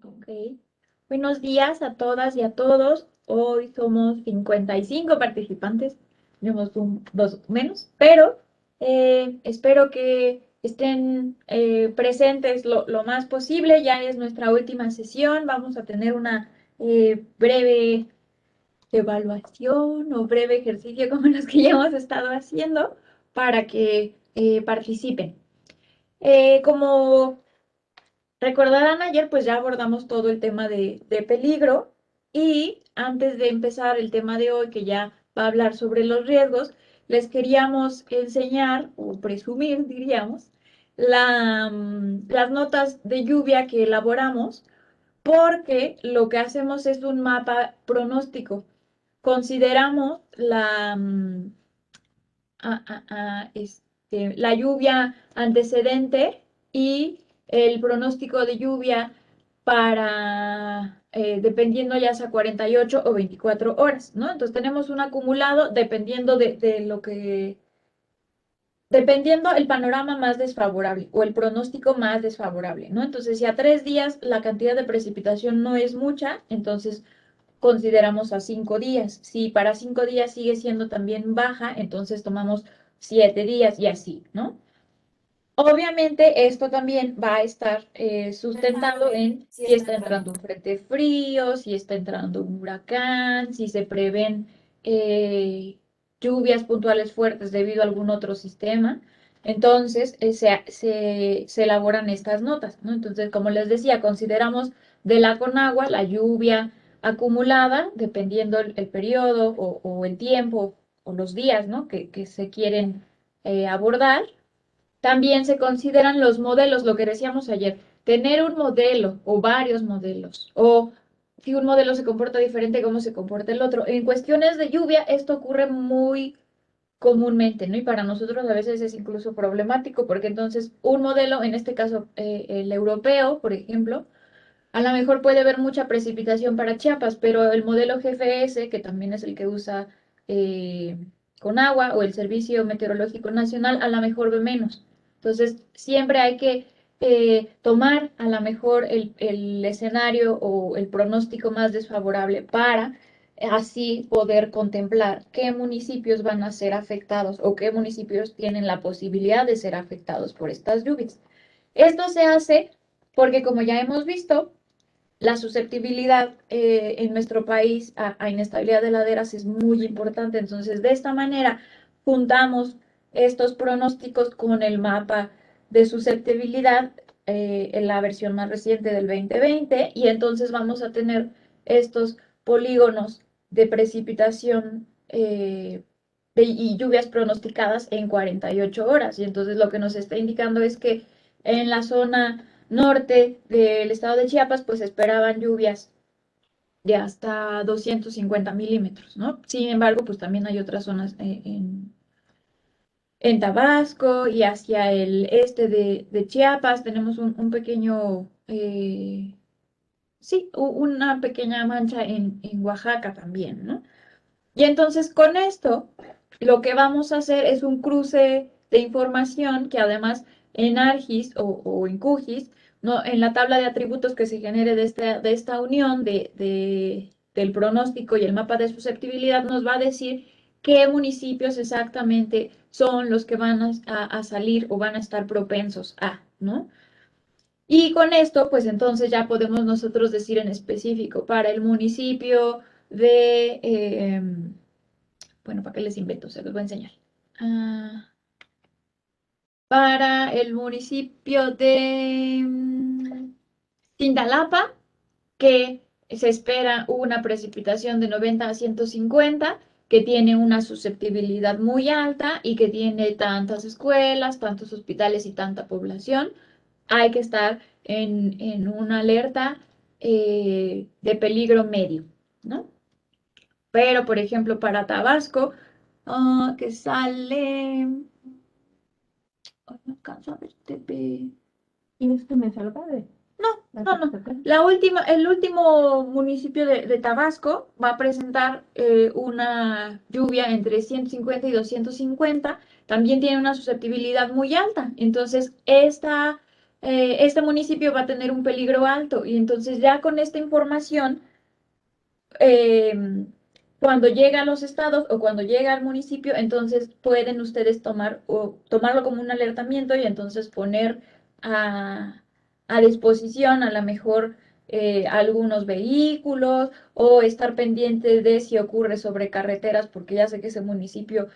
Ok. Buenos días a todas y a todos. Hoy somos 55 participantes. Tenemos dos menos, pero espero que estén presentes lo más posible. Ya es nuestra última sesión. Vamos a tener una breve evaluación o breve ejercicio como los que ya hemos estado haciendo para que participen. Como recordarán ayer, pues ya abordamos todo el tema de peligro y antes de empezar el tema de hoy, que ya va a hablar sobre los riesgos, les queríamos enseñar, o presumir, diríamos, las notas de lluvia que elaboramos, porque lo que hacemos es un mapa pronóstico. Consideramos la lluvia antecedente y el pronóstico de lluvia para, dependiendo ya sea 48 o 24 horas, ¿no? Entonces tenemos un acumulado dependiendo de lo que, dependiendo el panorama más desfavorable o el pronóstico más desfavorable, ¿no? Entonces, si a 3 días la cantidad de precipitación no es mucha, entonces consideramos a 5 días. Si para 5 días sigue siendo también baja, entonces tomamos 7 días y así, ¿no? Obviamente esto también va a estar sustentado en si está entrando un frente frío, si está entrando un huracán, si se prevén lluvias puntuales fuertes debido a algún otro sistema. Entonces se elaboran estas notas, ¿no? Entonces, como les decía, consideramos de la Conagua la lluvia acumulada, dependiendo el periodo o el tiempo o los días, ¿no? que se quieren abordar. También se consideran los modelos, lo que decíamos ayer, tener un modelo o varios modelos, o si un modelo se comporta diferente, cómo se comporta el otro. En cuestiones de lluvia, esto ocurre muy comúnmente, ¿no? Y para nosotros a veces es incluso problemático, porque entonces un modelo, en este caso el europeo, por ejemplo, a lo mejor puede haber mucha precipitación para Chiapas, pero el modelo GFS, que también es el que usa eh, Conagua o el Servicio Meteorológico Nacional, a lo mejor ve menos. Entonces, siempre hay que tomar a lo mejor el escenario o el pronóstico más desfavorable para así poder contemplar qué municipios van a ser afectados o qué municipios tienen la posibilidad de ser afectados por estas lluvias. Esto se hace porque, como ya hemos visto, la susceptibilidad en nuestro país a inestabilidad de laderas es muy importante. Entonces, de esta manera, juntamos estos pronósticos con el mapa de susceptibilidad en la versión más reciente del 2020 y entonces vamos a tener estos polígonos de precipitación y lluvias pronosticadas en 48 horas. Y entonces lo que nos está indicando es que en la zona norte del estado de Chiapas, pues esperaban lluvias de hasta 250 milímetros, ¿no? Sin embargo, pues también hay otras zonas en Tabasco y hacia el este de Chiapas tenemos un pequeño, sí, una pequeña mancha en Oaxaca también, ¿no? Y entonces con esto, lo que vamos a hacer es un cruce de información que además en ARGIS o en QGIS, ¿no? En la tabla de atributos que se genere de esta unión del pronóstico y el mapa de susceptibilidad, nos va a decir qué municipios exactamente son los que van a salir o van a estar propensos a, ¿no? Y con esto, pues entonces ya podemos nosotros decir en específico para el municipio de bueno, ¿para qué les invento? Se los voy a enseñar. Ah, para el municipio de Tintalapa, que se espera una precipitación de 90 a 150, que tiene una susceptibilidad muy alta y que tiene tantas escuelas, tantos hospitales y tanta población, hay que estar en una alerta de peligro medio, ¿no? Pero, por ejemplo, para Tabasco, que sale. Ay, no alcanzo a ver TV. ¿Quieres que me salga de? No, No, no. El último municipio de Tabasco va a presentar una lluvia entre 150 y 250. También tiene una susceptibilidad muy alta. Entonces, este municipio va a tener un peligro alto. Y entonces ya con esta información, eh, cuando llega a los estados o cuando llega al municipio, entonces pueden ustedes tomarlo como un alertamiento y entonces poner a disposición a lo mejor algunos vehículos o estar pendientes de si ocurre sobre carreteras, porque ya sé que ese municipio,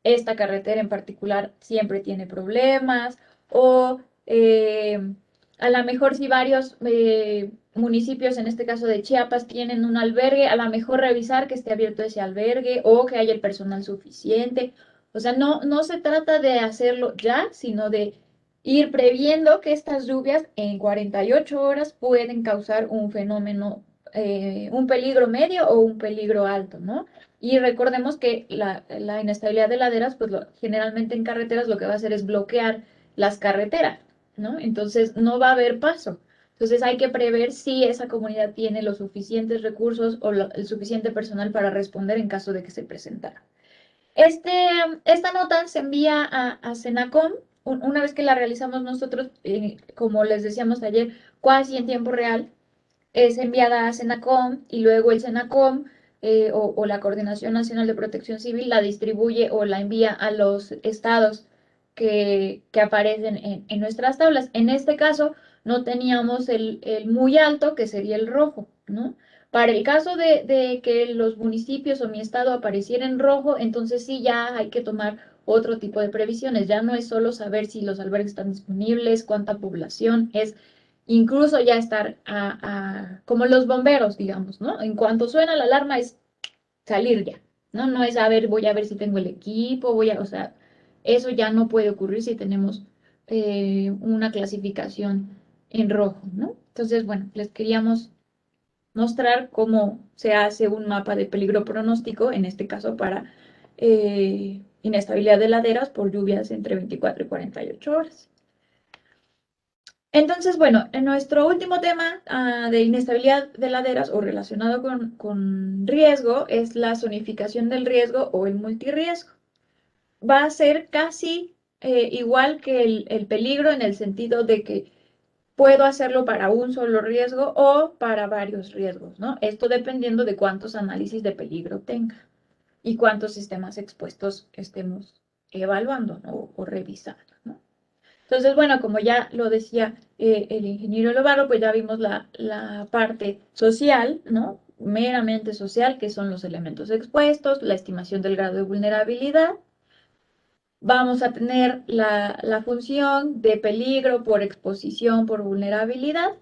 esta carretera en particular, siempre tiene problemas, o a lo mejor si varios municipios, en este caso de Chiapas, tienen un albergue, a lo mejor revisar que esté abierto ese albergue o que haya el personal suficiente. O sea, no se trata de hacerlo ya, sino de ir previendo que estas lluvias en 48 horas pueden causar un fenómeno, un peligro medio o un peligro alto, ¿no? Y recordemos que la inestabilidad de laderas, pues generalmente en carreteras lo que va a hacer es bloquear las carreteras, ¿no? Entonces no va a haber paso. Entonces hay que prever si esa comunidad tiene los suficientes recursos o el suficiente personal para responder en caso de que se presentara. Esta nota se envía a Senacom una vez que la realizamos nosotros, como les decíamos ayer, casi en tiempo real, es enviada a Senacom y luego el Senacom o la Coordinación Nacional de Protección Civil la distribuye o la envía a los estados que aparecen en nuestras tablas. En este caso no teníamos el muy alto, que sería el rojo, ¿no? Para el caso de que los municipios o mi estado apareciera en rojo, entonces sí ya hay que tomar otro tipo de previsiones. Ya no es solo saber si los albergues están disponibles, cuánta población, es incluso ya estar como los bomberos, digamos, ¿no? En cuanto suena la alarma es salir ya, ¿no? No es a ver, voy a ver si tengo el equipo, o sea, eso ya no puede ocurrir si tenemos una clasificación en rojo, ¿no? Entonces, bueno, les queríamos mostrar cómo se hace un mapa de peligro pronóstico, en este caso para inestabilidad de laderas por lluvias entre 24 y 48 horas. Entonces, bueno, en nuestro último tema de inestabilidad de laderas o relacionado con riesgo es la zonificación del riesgo o el multirriesgo. Va a ser casi igual que el peligro en el sentido de que puedo hacerlo para un solo riesgo o para varios riesgos, ¿no? Esto dependiendo de cuántos análisis de peligro tenga y cuántos sistemas expuestos estemos evaluando, ¿no? O revisando, ¿no? Entonces, bueno, como ya lo decía el ingeniero Lovaro, pues ya vimos la parte social, ¿no? Meramente social, que son los elementos expuestos, la estimación del grado de vulnerabilidad. Vamos a tener la función de peligro por exposición, por vulnerabilidad.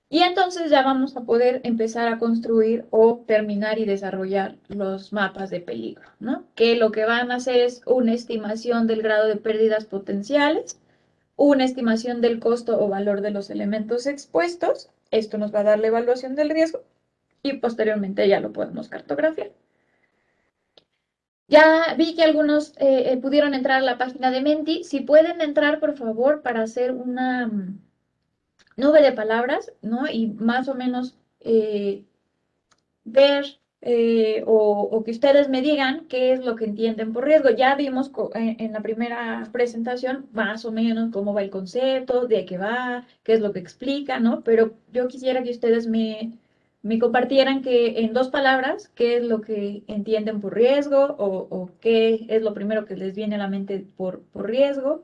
Y entonces ya vamos a poder empezar a construir o terminar y desarrollar los mapas de peligro, ¿no? Que lo que van a hacer es una estimación del grado de pérdidas potenciales, una estimación del costo o valor de los elementos expuestos. Esto nos va a dar la evaluación del riesgo y posteriormente ya lo podemos cartografiar. Ya vi que algunos pudieron entrar a la página de Menti. Si pueden entrar, por favor, para hacer una nube de palabras, ¿no? Y más o menos ver o que ustedes me digan qué es lo que entienden por riesgo. Ya vimos en la primera presentación más o menos cómo va el concepto, de qué va, qué es lo que explica, ¿no? Pero yo quisiera que ustedes me compartieran que en dos palabras qué es lo que entienden por riesgo o qué es lo primero que les viene a la mente por riesgo.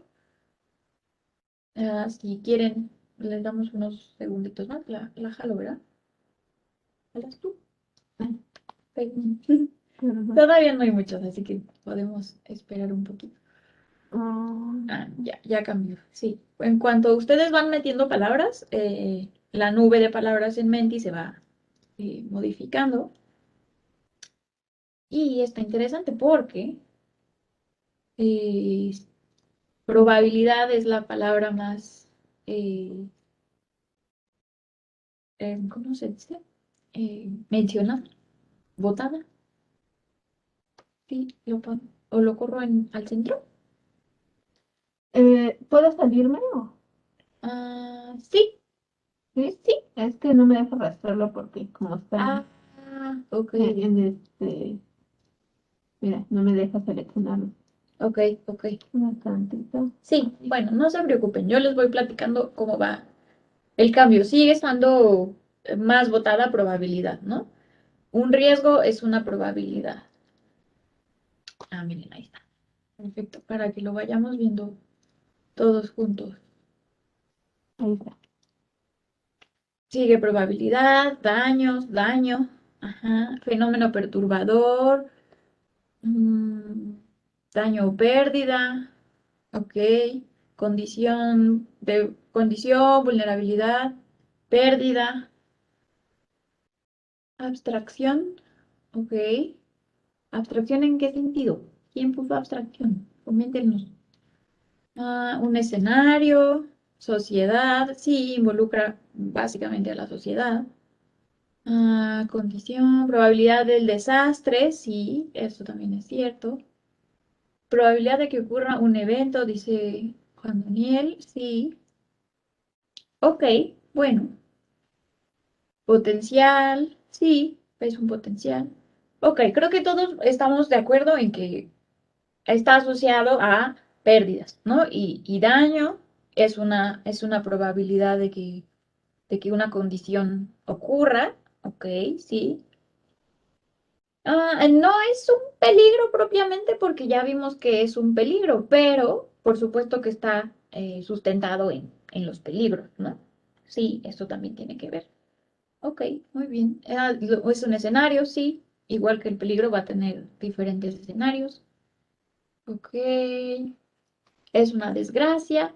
Si quieren, les damos unos segunditos más. La jalo, ¿verdad? ¿Jalas tú? Ah, perfecto. Todavía no hay muchos, así que podemos esperar un poquito. Ya cambió. Sí. En cuanto ustedes van metiendo palabras, la nube de palabras en Menti se va modificando. Y está interesante porque eh, probabilidad es la palabra más, ¿cómo se dice? Mencionada, votada. Sí, o lo corro al centro. ¿Puedo salirme o? Sí, Sí, sí, es que no me deja arrastrarlo porque como está Ah, ok, en mira, no me deja seleccionarlo. ok, ok. Un tantito. Sí, bueno, no se preocupen, yo les voy platicando cómo va el cambio. Sigue estando más votada probabilidad, ¿no? Un riesgo es una probabilidad. Ah, miren, ahí está. Perfecto, para que lo vayamos viendo todos juntos. Ahí está. Sigue probabilidad, daños, daño, ajá, fenómeno perturbador, mm, daño o pérdida, ok, condición, vulnerabilidad, pérdida, abstracción, ok. ¿Abstracción en qué sentido? ¿Quién puso abstracción? Coméntenos. Un escenario, sociedad, sí, involucra básicamente a la sociedad. Condición, probabilidad del desastre, sí, eso también es cierto. Probabilidad de que ocurra un evento, dice Juan Daniel, sí. Ok, bueno. Potencial, sí, es un potencial. Ok, creo que todos estamos de acuerdo en que está asociado a pérdidas, ¿no? Y daño es una probabilidad de que una condición ocurra, ok, sí. No es un peligro propiamente porque ya vimos que es un peligro, pero por supuesto que está sustentado en los peligros, ¿no? Sí, esto también tiene que ver. Ok, muy bien. Es un escenario, sí, igual que el peligro va a tener diferentes escenarios. Ok, es una desgracia.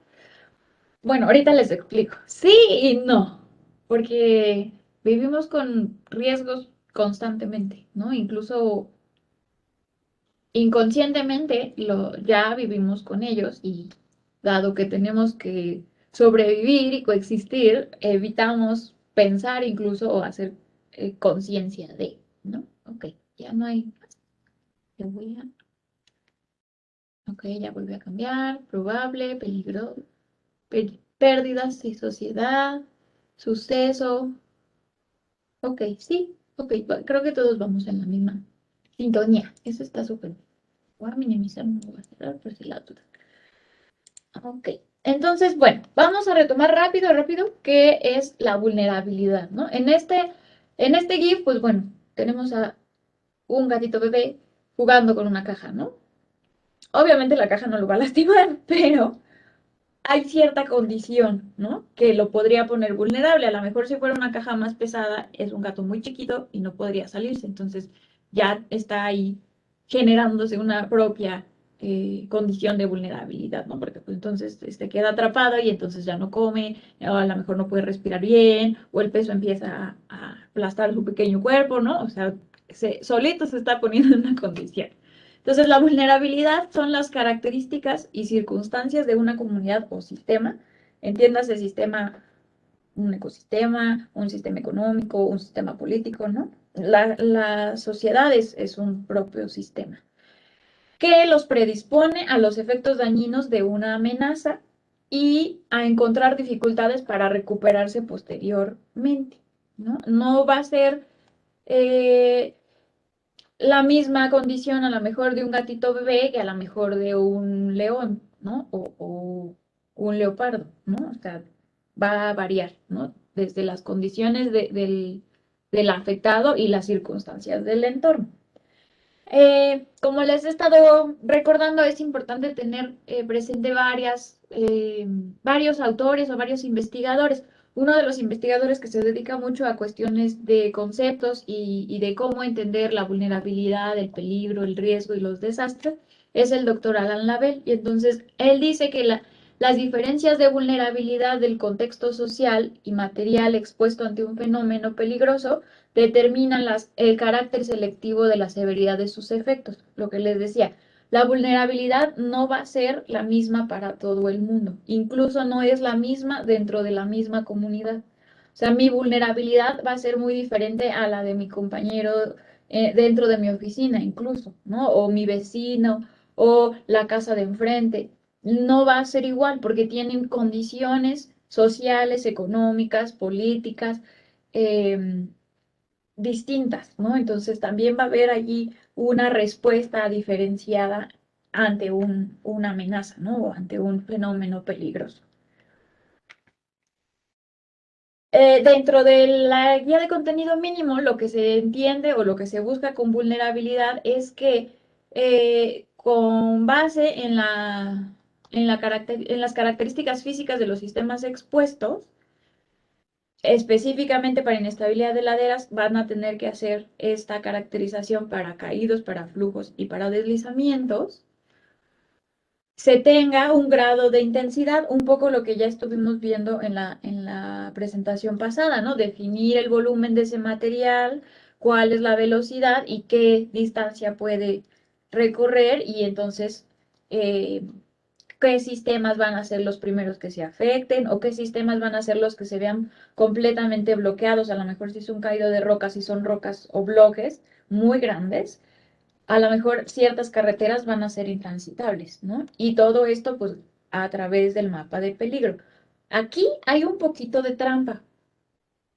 Bueno, ahorita les explico. Sí y no, porque vivimos con riesgos constantemente, ¿no? Incluso inconscientemente ya vivimos con ellos y dado que tenemos que sobrevivir y coexistir, evitamos pensar incluso o hacer conciencia de, ¿no? Ok, ya no hay más. Ya voy a, ok, ya volví a cambiar. Probable, peligro, pérdidas y sociedad, suceso. Ok, sí, ok, creo que todos vamos en la misma sintonía. Eso está súper. Voy a minimizar, no voy a cerrar por si la duda. Ok, entonces, bueno, vamos a retomar rápido, rápido, qué es la vulnerabilidad, ¿no? En este GIF, pues bueno, tenemos a un gatito bebé jugando con una caja, ¿no? Obviamente la caja no lo va a lastimar, pero hay cierta condición, ¿no? Que lo podría poner vulnerable. A lo mejor si fuera una caja más pesada, es un gato muy chiquito y no podría salirse. Entonces ya está ahí generándose una propia condición de vulnerabilidad, ¿no? Porque pues entonces queda atrapado y entonces ya no come, o a lo mejor no puede respirar bien, o el peso empieza a aplastar su pequeño cuerpo, ¿no? O sea, solito se está poniendo en una condición. Entonces, la vulnerabilidad son las características y circunstancias de una comunidad o sistema. Entiéndase sistema, un ecosistema, un sistema económico, un sistema político, ¿no? La sociedad es un propio sistema que los predispone a los efectos dañinos de una amenaza y a encontrar dificultades para recuperarse posteriormente, ¿no? No va a ser la misma condición a lo mejor de un gatito bebé que a lo mejor de un león, ¿no? O un leopardo, ¿no? O sea, va a variar, ¿no? Desde las condiciones del afectado y las circunstancias del entorno. Como les he estado recordando, es importante tener presente varios autores o varios investigadores. Uno de los investigadores que se dedica mucho a cuestiones de conceptos y de cómo entender la vulnerabilidad, el peligro, el riesgo y los desastres es el doctor Alan Lavelle. Y entonces él dice que las diferencias de vulnerabilidad del contexto social y material expuesto ante un fenómeno peligroso determinan el carácter selectivo de la severidad de sus efectos. Lo que les decía, la vulnerabilidad no va a ser la misma para todo el mundo, incluso no es la misma dentro de la misma comunidad. O sea, mi vulnerabilidad va a ser muy diferente a la de mi compañero dentro de mi oficina, incluso, ¿no? O mi vecino, o la casa de enfrente. No va a ser igual porque tienen condiciones sociales, económicas, políticas, distintas, ¿no? Entonces también va a haber allí una respuesta diferenciada ante una amenaza, ¿no? O ante un fenómeno peligroso. Dentro de la guía de contenido mínimo, lo que se entiende o lo que se busca con vulnerabilidad es que con base en las características físicas de los sistemas expuestos, específicamente para inestabilidad de laderas, van a tener que hacer esta caracterización para caídos, para flujos y para deslizamientos, se tenga un grado de intensidad, un poco lo que ya estuvimos viendo en la presentación pasada, ¿no? Definir el volumen de ese material, cuál es la velocidad y qué distancia puede recorrer y entonces qué sistemas van a ser los primeros que se afecten o qué sistemas van a ser los que se vean completamente bloqueados, a lo mejor si es un caído de rocas, si son rocas o bloques muy grandes, a lo mejor ciertas carreteras van a ser intransitables, ¿no? Y todo esto, pues, a través del mapa de peligro. Aquí hay un poquito de trampa.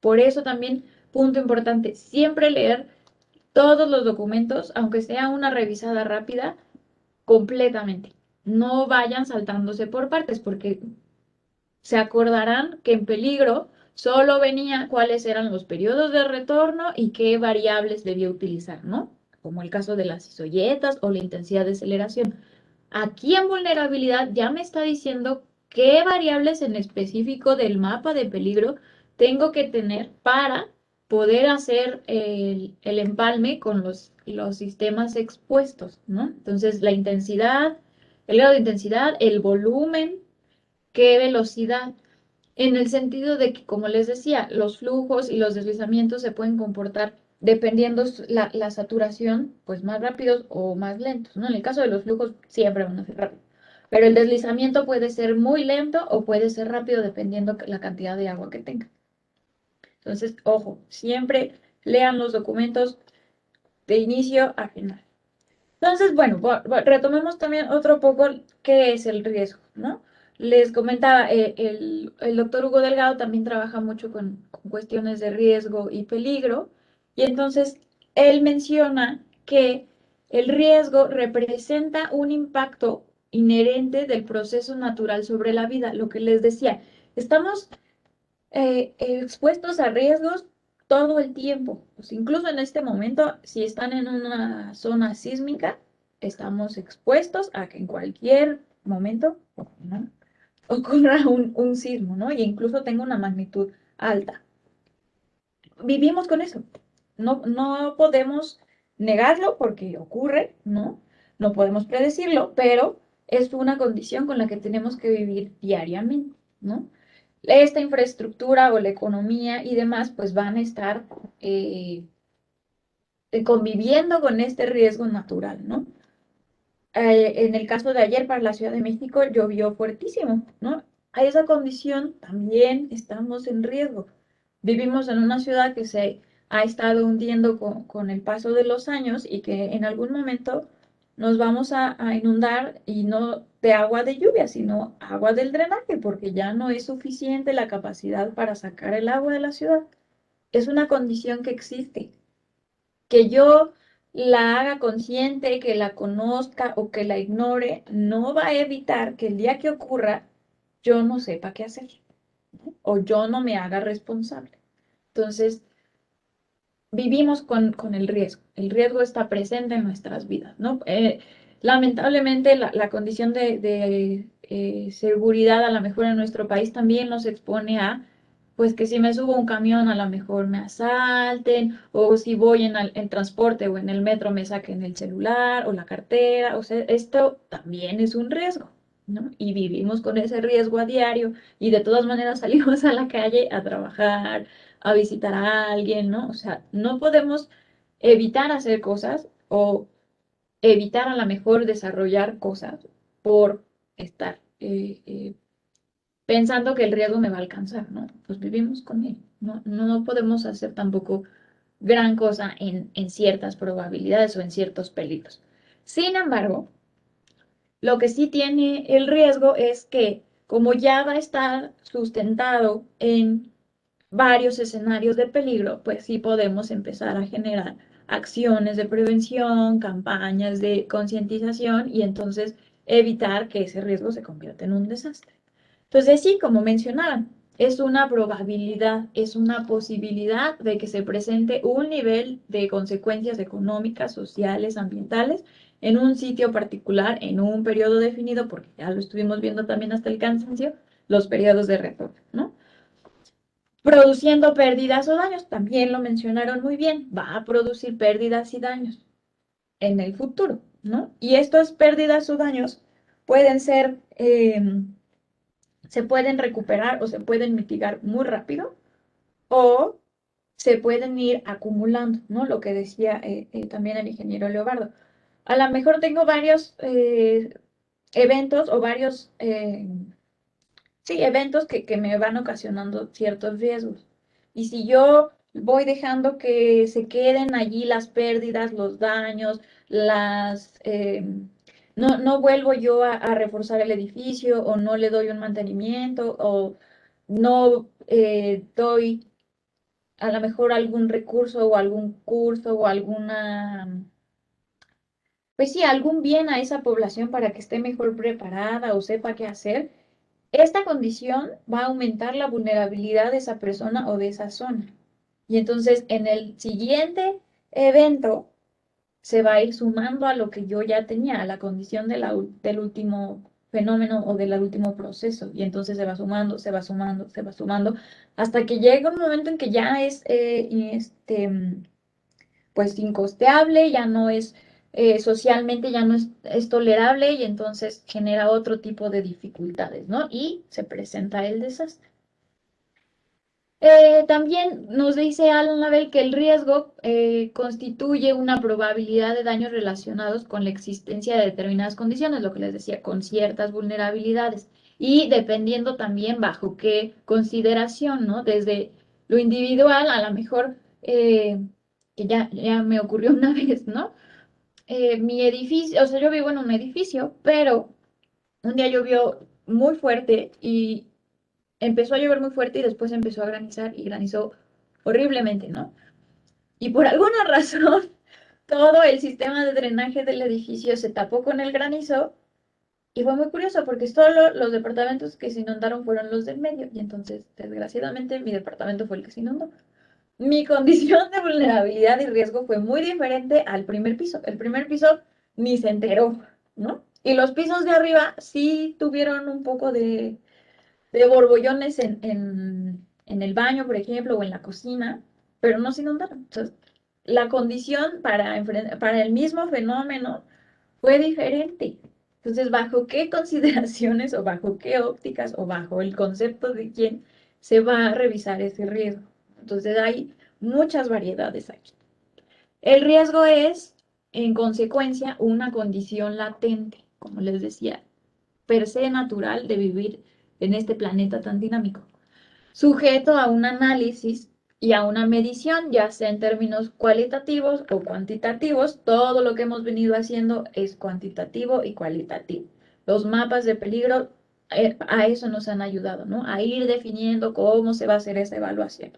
Por eso también, punto importante, siempre leer todos los documentos, aunque sea una revisada rápida, completamente. No vayan saltándose por partes, porque se acordarán que en peligro solo venía cuáles eran los periodos de retorno y qué variables debía utilizar, ¿no? Como el caso de las isoyetas o la intensidad de aceleración. Aquí en vulnerabilidad ya me está diciendo qué variables en específico del mapa de peligro tengo que tener para poder hacer el empalme con los sistemas expuestos, ¿no? Entonces, la intensidad, el grado de intensidad, el volumen, qué velocidad, en el sentido de que, como les decía, los flujos y los deslizamientos se pueden comportar dependiendo la saturación, pues más rápidos o más lentos, ¿no? En el caso de los flujos siempre van a ser rápidos, pero el deslizamiento puede ser muy lento o puede ser rápido dependiendo la cantidad de agua que tenga. Entonces, ojo, siempre lean los documentos de inicio a final. Entonces, bueno, retomemos también otro poco qué es el riesgo, ¿no? Les comentaba, el doctor Hugo Delgado también trabaja mucho con cuestiones de riesgo y peligro, y entonces él menciona que el riesgo representa un impacto inherente del proceso natural sobre la vida, lo que les decía, estamos expuestos a riesgos todo el tiempo. Pues incluso en este momento, si están en una zona sísmica, estamos expuestos a que en cualquier momento, ¿no?, ocurra un sismo, ¿no? Y incluso tenga una magnitud alta. Vivimos con eso. No podemos negarlo porque ocurre, ¿no? No podemos predecirlo, pero es una condición con la que tenemos que vivir diariamente, ¿no? Esta infraestructura o la economía y demás, pues van a estar conviviendo con este riesgo natural, ¿no? En el caso de ayer para la Ciudad de México llovió fuertísimo, ¿no? A esa condición también estamos en riesgo. Vivimos en una ciudad que se ha estado hundiendo con el paso de los años y que en algún momento nos vamos a inundar y no de agua de lluvia, sino agua del drenaje, porque ya no es suficiente la capacidad para sacar el agua de la ciudad. Es una condición que existe. Que yo la haga consciente, que la conozca o que la ignore, no va a evitar que el día que ocurra yo no sepa qué hacer, ¿no? O yo no me haga responsable. Entonces, vivimos con el riesgo está presente en nuestras vidas, ¿no? Lamentablemente la condición de seguridad a lo mejor en nuestro país también nos expone a, pues que si me subo a un camión a lo mejor me asalten, o si voy en transporte o en el metro me saquen el celular o la cartera, o sea, esto también es un riesgo, ¿no? Y vivimos con ese riesgo a diario y de todas maneras salimos a la calle a trabajar, a visitar a alguien, ¿no? O sea, no podemos evitar hacer cosas o evitar a lo mejor desarrollar cosas por estar pensando que el riesgo me va a alcanzar, ¿no? Pues vivimos con él, no podemos hacer tampoco gran cosa en ciertas probabilidades o en ciertos peligros. Sin embargo, lo que sí tiene el riesgo es que como ya va a estar sustentado en varios escenarios de peligro, pues sí podemos empezar a generar acciones de prevención, campañas de concientización y entonces evitar que ese riesgo se convierta en un desastre. Entonces, sí, como mencionaban, es una probabilidad, es una posibilidad de que se presente un nivel de consecuencias económicas, sociales, ambientales en un sitio particular, en un periodo definido, porque ya lo estuvimos viendo también hasta el cansancio, los periodos de retorno, ¿no? Produciendo pérdidas o daños, también lo mencionaron muy bien, va a producir pérdidas y daños en el futuro, ¿no? Y estas pérdidas o daños pueden ser se pueden recuperar o se pueden mitigar muy rápido o se pueden ir acumulando, ¿no? Lo que decía también el ingeniero Leobardo. A lo mejor tengo varios eventos o varios, sí, eventos que me van ocasionando ciertos riesgos. Y si yo voy dejando que se queden allí las pérdidas, los daños, no vuelvo yo a reforzar el edificio o no le doy un mantenimiento o no doy a lo mejor algún recurso o algún curso o pues sí, algún bien a esa población para que esté mejor preparada o sepa qué hacer, esta condición va a aumentar la vulnerabilidad de esa persona o de esa zona. Y entonces en el siguiente evento se va a ir sumando a lo que yo ya tenía, a la condición del último fenómeno o del último proceso. Y entonces se va sumando, se va sumando, se va sumando, hasta que llega un momento en que ya es pues incosteable, ya no es socialmente, ya no es tolerable y entonces genera otro tipo de dificultades, ¿no? Y se presenta el desastre. También nos dice Alan Lavelle que el riesgo constituye una probabilidad de daños relacionados con la existencia de determinadas condiciones, lo que les decía, con ciertas vulnerabilidades y dependiendo también bajo qué consideración, ¿no? Desde lo individual, a lo mejor, que ya me ocurrió una vez, ¿no? Mi edificio, o sea, yo vivo en un edificio, pero un día llovió muy fuerte y empezó a llover muy fuerte y después empezó a granizar y granizó horriblemente, ¿no? Y por alguna razón, todo el sistema de drenaje del edificio se tapó con el granizo y fue muy curioso porque solo los departamentos que se inundaron fueron los del medio y entonces, desgraciadamente, mi departamento fue el que se inundó. Mi condición de vulnerabilidad y riesgo fue muy diferente al primer piso. El primer piso ni se enteró, ¿no? Y los pisos de arriba sí tuvieron un poco de borbollones en el baño, por ejemplo, o en la cocina, pero no se inundaron. Entonces, la condición para el mismo fenómeno fue diferente. Entonces, ¿bajo qué consideraciones o bajo qué ópticas o bajo el concepto de quién se va a revisar ese riesgo? Entonces, hay muchas variedades aquí. El riesgo es, en consecuencia, una condición latente, como les decía, per se natural de vivir en este planeta tan dinámico, sujeto a un análisis y a una medición, ya sea en términos cualitativos o cuantitativos. Todo lo que hemos venido haciendo es cuantitativo y cualitativo. Los mapas de peligro a eso nos han ayudado, ¿no? A ir definiendo cómo se va a hacer esa evaluación.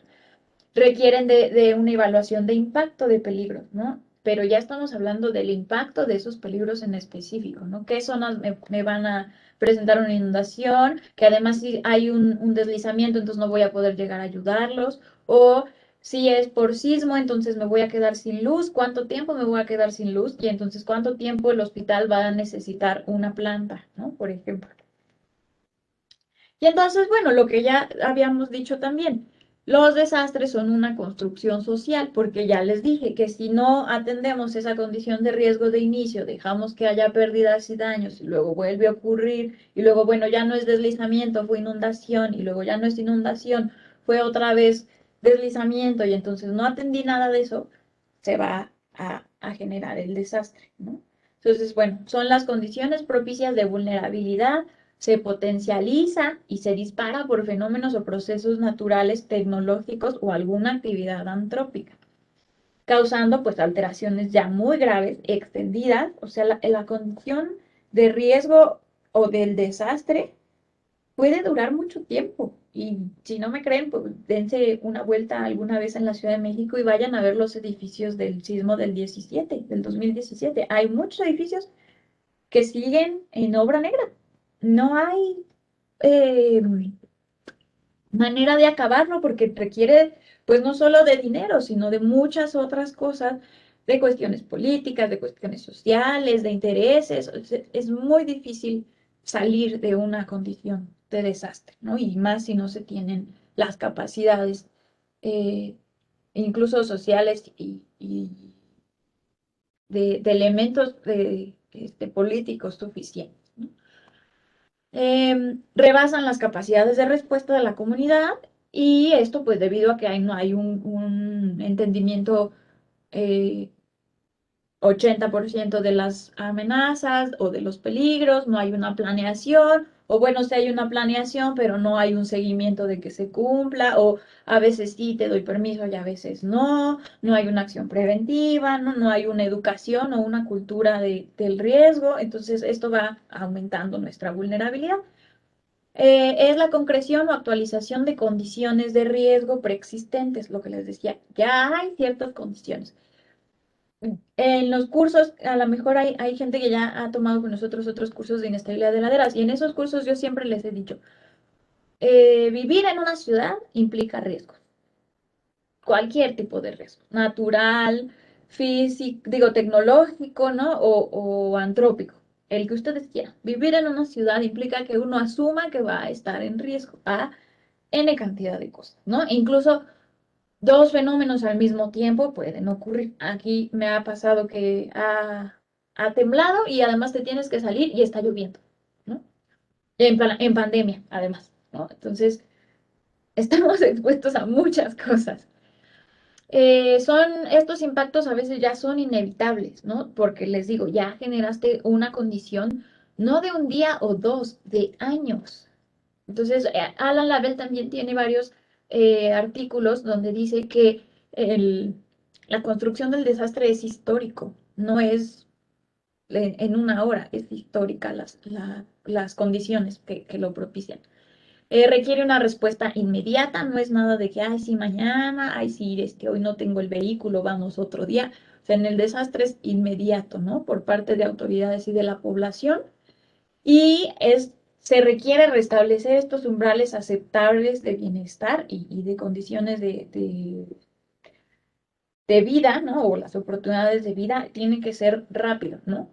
Requieren de una evaluación de impacto de peligros, ¿no? Pero ya estamos hablando del impacto de esos peligros en específico, ¿no? ¿Qué zonas me van a presentar una inundación? Que además si hay un deslizamiento, entonces no voy a poder llegar a ayudarlos. O si es por sismo, entonces me voy a quedar sin luz. ¿Cuánto tiempo me voy a quedar sin luz? Y entonces, ¿cuánto tiempo el hospital va a necesitar una planta, ¿no? Por ejemplo. Y entonces, bueno, lo que ya habíamos dicho también, los desastres son una construcción social, porque ya les dije que si no atendemos esa condición de riesgo de inicio, dejamos que haya pérdidas y daños y luego vuelve a ocurrir y luego, bueno, ya no es deslizamiento, fue inundación y luego ya no es inundación, fue otra vez deslizamiento y entonces no atendí nada de eso, se va a generar el desastre, ¿no? Entonces, bueno, son las condiciones propicias de vulnerabilidad, se potencializa y se dispara por fenómenos o procesos naturales, tecnológicos o alguna actividad antrópica, causando pues alteraciones ya muy graves, extendidas, o sea, la condición de riesgo o del desastre puede durar mucho tiempo. Y si no me creen, pues dense una vuelta alguna vez en la Ciudad de México y vayan a ver los edificios del sismo del 17, del 2017. Hay muchos edificios que siguen en obra negra. No hay eh, manera de acabarlo porque requiere, pues no solo de dinero, sino de muchas otras cosas, de cuestiones políticas, de cuestiones sociales, de intereses. Es muy difícil salir de una condición de desastre, ¿no? Y más si no se tienen las capacidades, eh, incluso sociales y de elementos políticos suficientes, ¿no? Rebasan las capacidades de respuesta de la comunidad y esto pues debido a que no hay un entendimiento 80% de las amenazas o de los peligros, no hay una planeación, o bueno, sí hay una planeación, pero no hay un seguimiento de que se cumpla, o a veces sí te doy permiso y a veces no, no hay una acción preventiva, no hay una educación o una cultura del riesgo, entonces esto va aumentando nuestra vulnerabilidad. Es la concreción o actualización de condiciones de riesgo preexistentes, lo que les decía, ya hay ciertas condiciones. En los cursos, a lo mejor hay gente que ya ha tomado con nosotros otros cursos de inestabilidad de laderas y en esos cursos yo siempre les he dicho, vivir en una ciudad implica riesgos, cualquier tipo de riesgo, natural, físico, digo, tecnológico, ¿no? O antrópico, el que ustedes quieran. Vivir en una ciudad implica que uno asuma que va a estar en riesgo a N cantidad de cosas, ¿no? Incluso dos fenómenos al mismo tiempo pueden ocurrir. Aquí me ha pasado que ha temblado y además te tienes que salir y está lloviendo, ¿no? En pandemia, además, ¿no? Entonces, estamos expuestos a muchas cosas. Estos impactos a veces ya son inevitables, ¿no? Porque les digo, ya generaste una condición no de un día o dos, de años. Entonces, Alan Lavelle también tiene varios artículos donde dice que la construcción del desastre es histórico, no es en una hora, es histórica las condiciones que lo propician. Requiere una respuesta inmediata, no es nada de que, ay, sí, mañana, ay, sí, hoy no tengo el vehículo, vamos otro día. O sea, en el desastre es inmediato, ¿no? Por parte de autoridades y de la población y se requiere restablecer estos umbrales aceptables de bienestar y de condiciones de vida, ¿no? O las oportunidades de vida tienen que ser rápido, ¿no?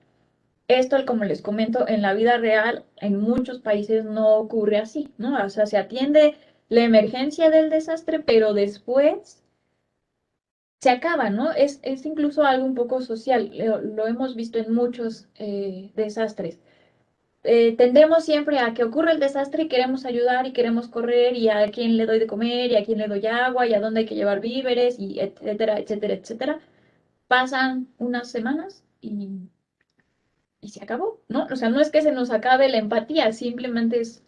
Esto, como les comento, en la vida real, en muchos países no ocurre así, ¿no? O sea, se atiende la emergencia del desastre, pero después se acaba, ¿no? Es incluso algo un poco social, lo hemos visto en muchos desastres. Tendemos siempre a que ocurre el desastre y queremos ayudar y queremos correr y a quién le doy de comer y a quién le doy agua y a dónde hay que llevar víveres y etcétera, etcétera, etcétera. Pasan unas semanas y se acabó, ¿no? O sea, no es que se nos acabe la empatía, simplemente es,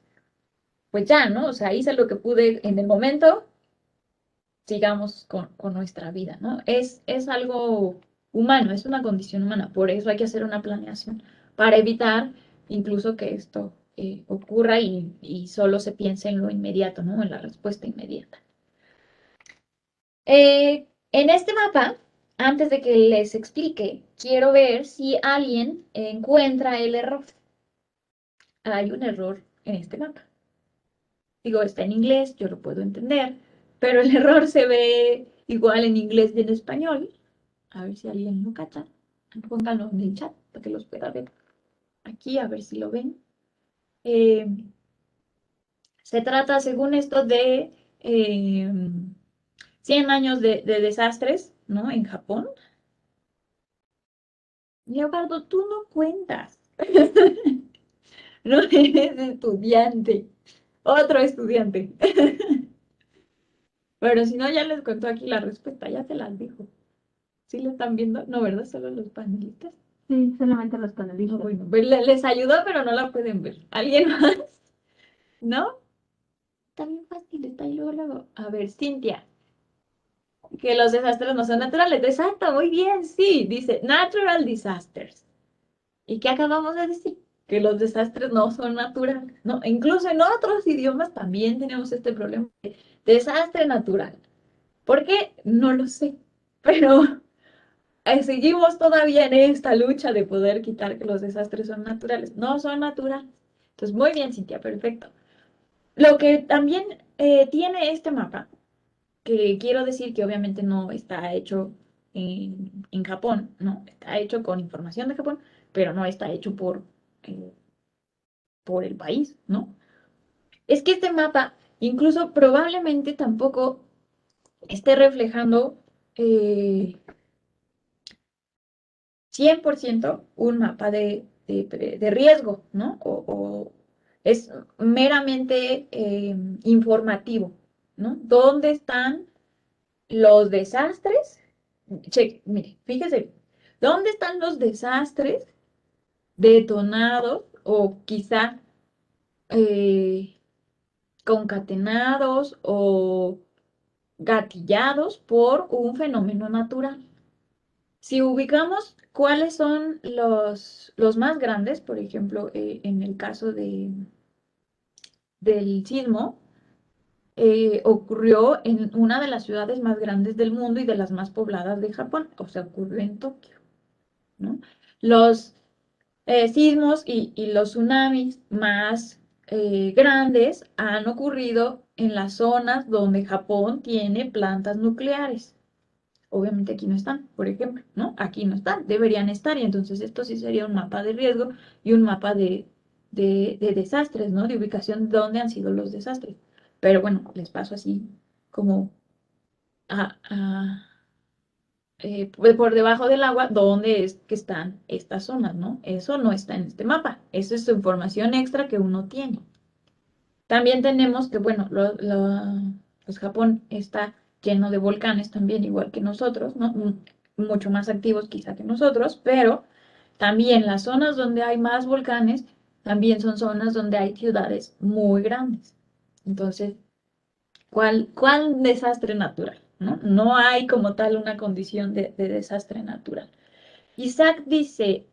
pues ya, ¿no? O sea, hice lo que pude en el momento, sigamos con nuestra vida, ¿no? Es algo humano, es una condición humana, por eso hay que hacer una planeación para evitar incluso que esto ocurra y solo se piense en lo inmediato, ¿no? En la respuesta inmediata. En este mapa, antes de que les explique, quiero ver si alguien encuentra el error. Hay un error en este mapa. Digo, está en inglés, yo lo puedo entender, pero el error se ve igual en inglés y en español. A ver si alguien lo cacha. Pónganlo en el chat para que los pueda ver. Aquí, a ver si lo ven. Eh, Se trata, según esto, de 100 años de desastres, ¿no? En Japón. Leopardo, tú no cuentas. No eres estudiante. Otro estudiante. Pero si no, ya les contó aquí la respuesta, ya se las dijo. ¿Sí lo están viendo? No, ¿verdad? Solo los panelistas. Sí, solamente los No, panelistas. bueno, pues les ayudó, pero no la pueden ver. ¿Alguien más? ¿No? Está bien fácil, está ahí luego, luego. A ver, Cintia, que los desastres no son naturales. Exacto, muy bien, sí, dice natural disasters. ¿Y qué acabamos de decir? que los desastres no son naturales, ¿no? Incluso en otros idiomas también tenemos este problema de desastre natural. ¿Por qué? No lo sé, pero seguimos todavía en esta lucha de poder quitar que los desastres son naturales. No son naturales. Entonces, muy bien, Cintia, perfecto. Lo que también tiene este mapa, que quiero decir que obviamente no está hecho en Japón, no, está hecho con información de Japón, pero no está hecho eh, por el país, ¿no? Es que este mapa incluso probablemente tampoco esté reflejando 100% un mapa de riesgo, ¿no? O es meramente informativo, ¿no? ¿Dónde están los desastres? Che, mire, fíjese, ¿dónde están los desastres detonados o quizá eh, concatenados o gatillados por un fenómeno natural? Si ubicamos cuáles son los más grandes, por ejemplo, en el caso del sismo, ocurrió en una de las ciudades más grandes del mundo y de las más pobladas de Japón, o sea, ocurrió en Tokio, ¿no? Los sismos y los tsunamis más grandes han ocurrido en las zonas donde Japón tiene plantas nucleares. Obviamente aquí no están, por ejemplo, ¿no? Aquí no están, deberían estar, y entonces esto sí sería un mapa de riesgo y un mapa de desastres, ¿no? De ubicación de dónde han sido los desastres. Pero bueno, les paso así como a por debajo del agua dónde es que están estas zonas, ¿no? Eso no está en este mapa, eso es información extra que uno tiene. También tenemos que, bueno, pues Japón está lleno de volcanes también, igual que nosotros, ¿no? Mucho más activos quizá que nosotros, pero también las zonas donde hay más volcanes, también son zonas donde hay ciudades muy grandes. Entonces, ¿cuál desastre natural? ¿No? No hay como tal una condición de desastre natural. Isaac dice,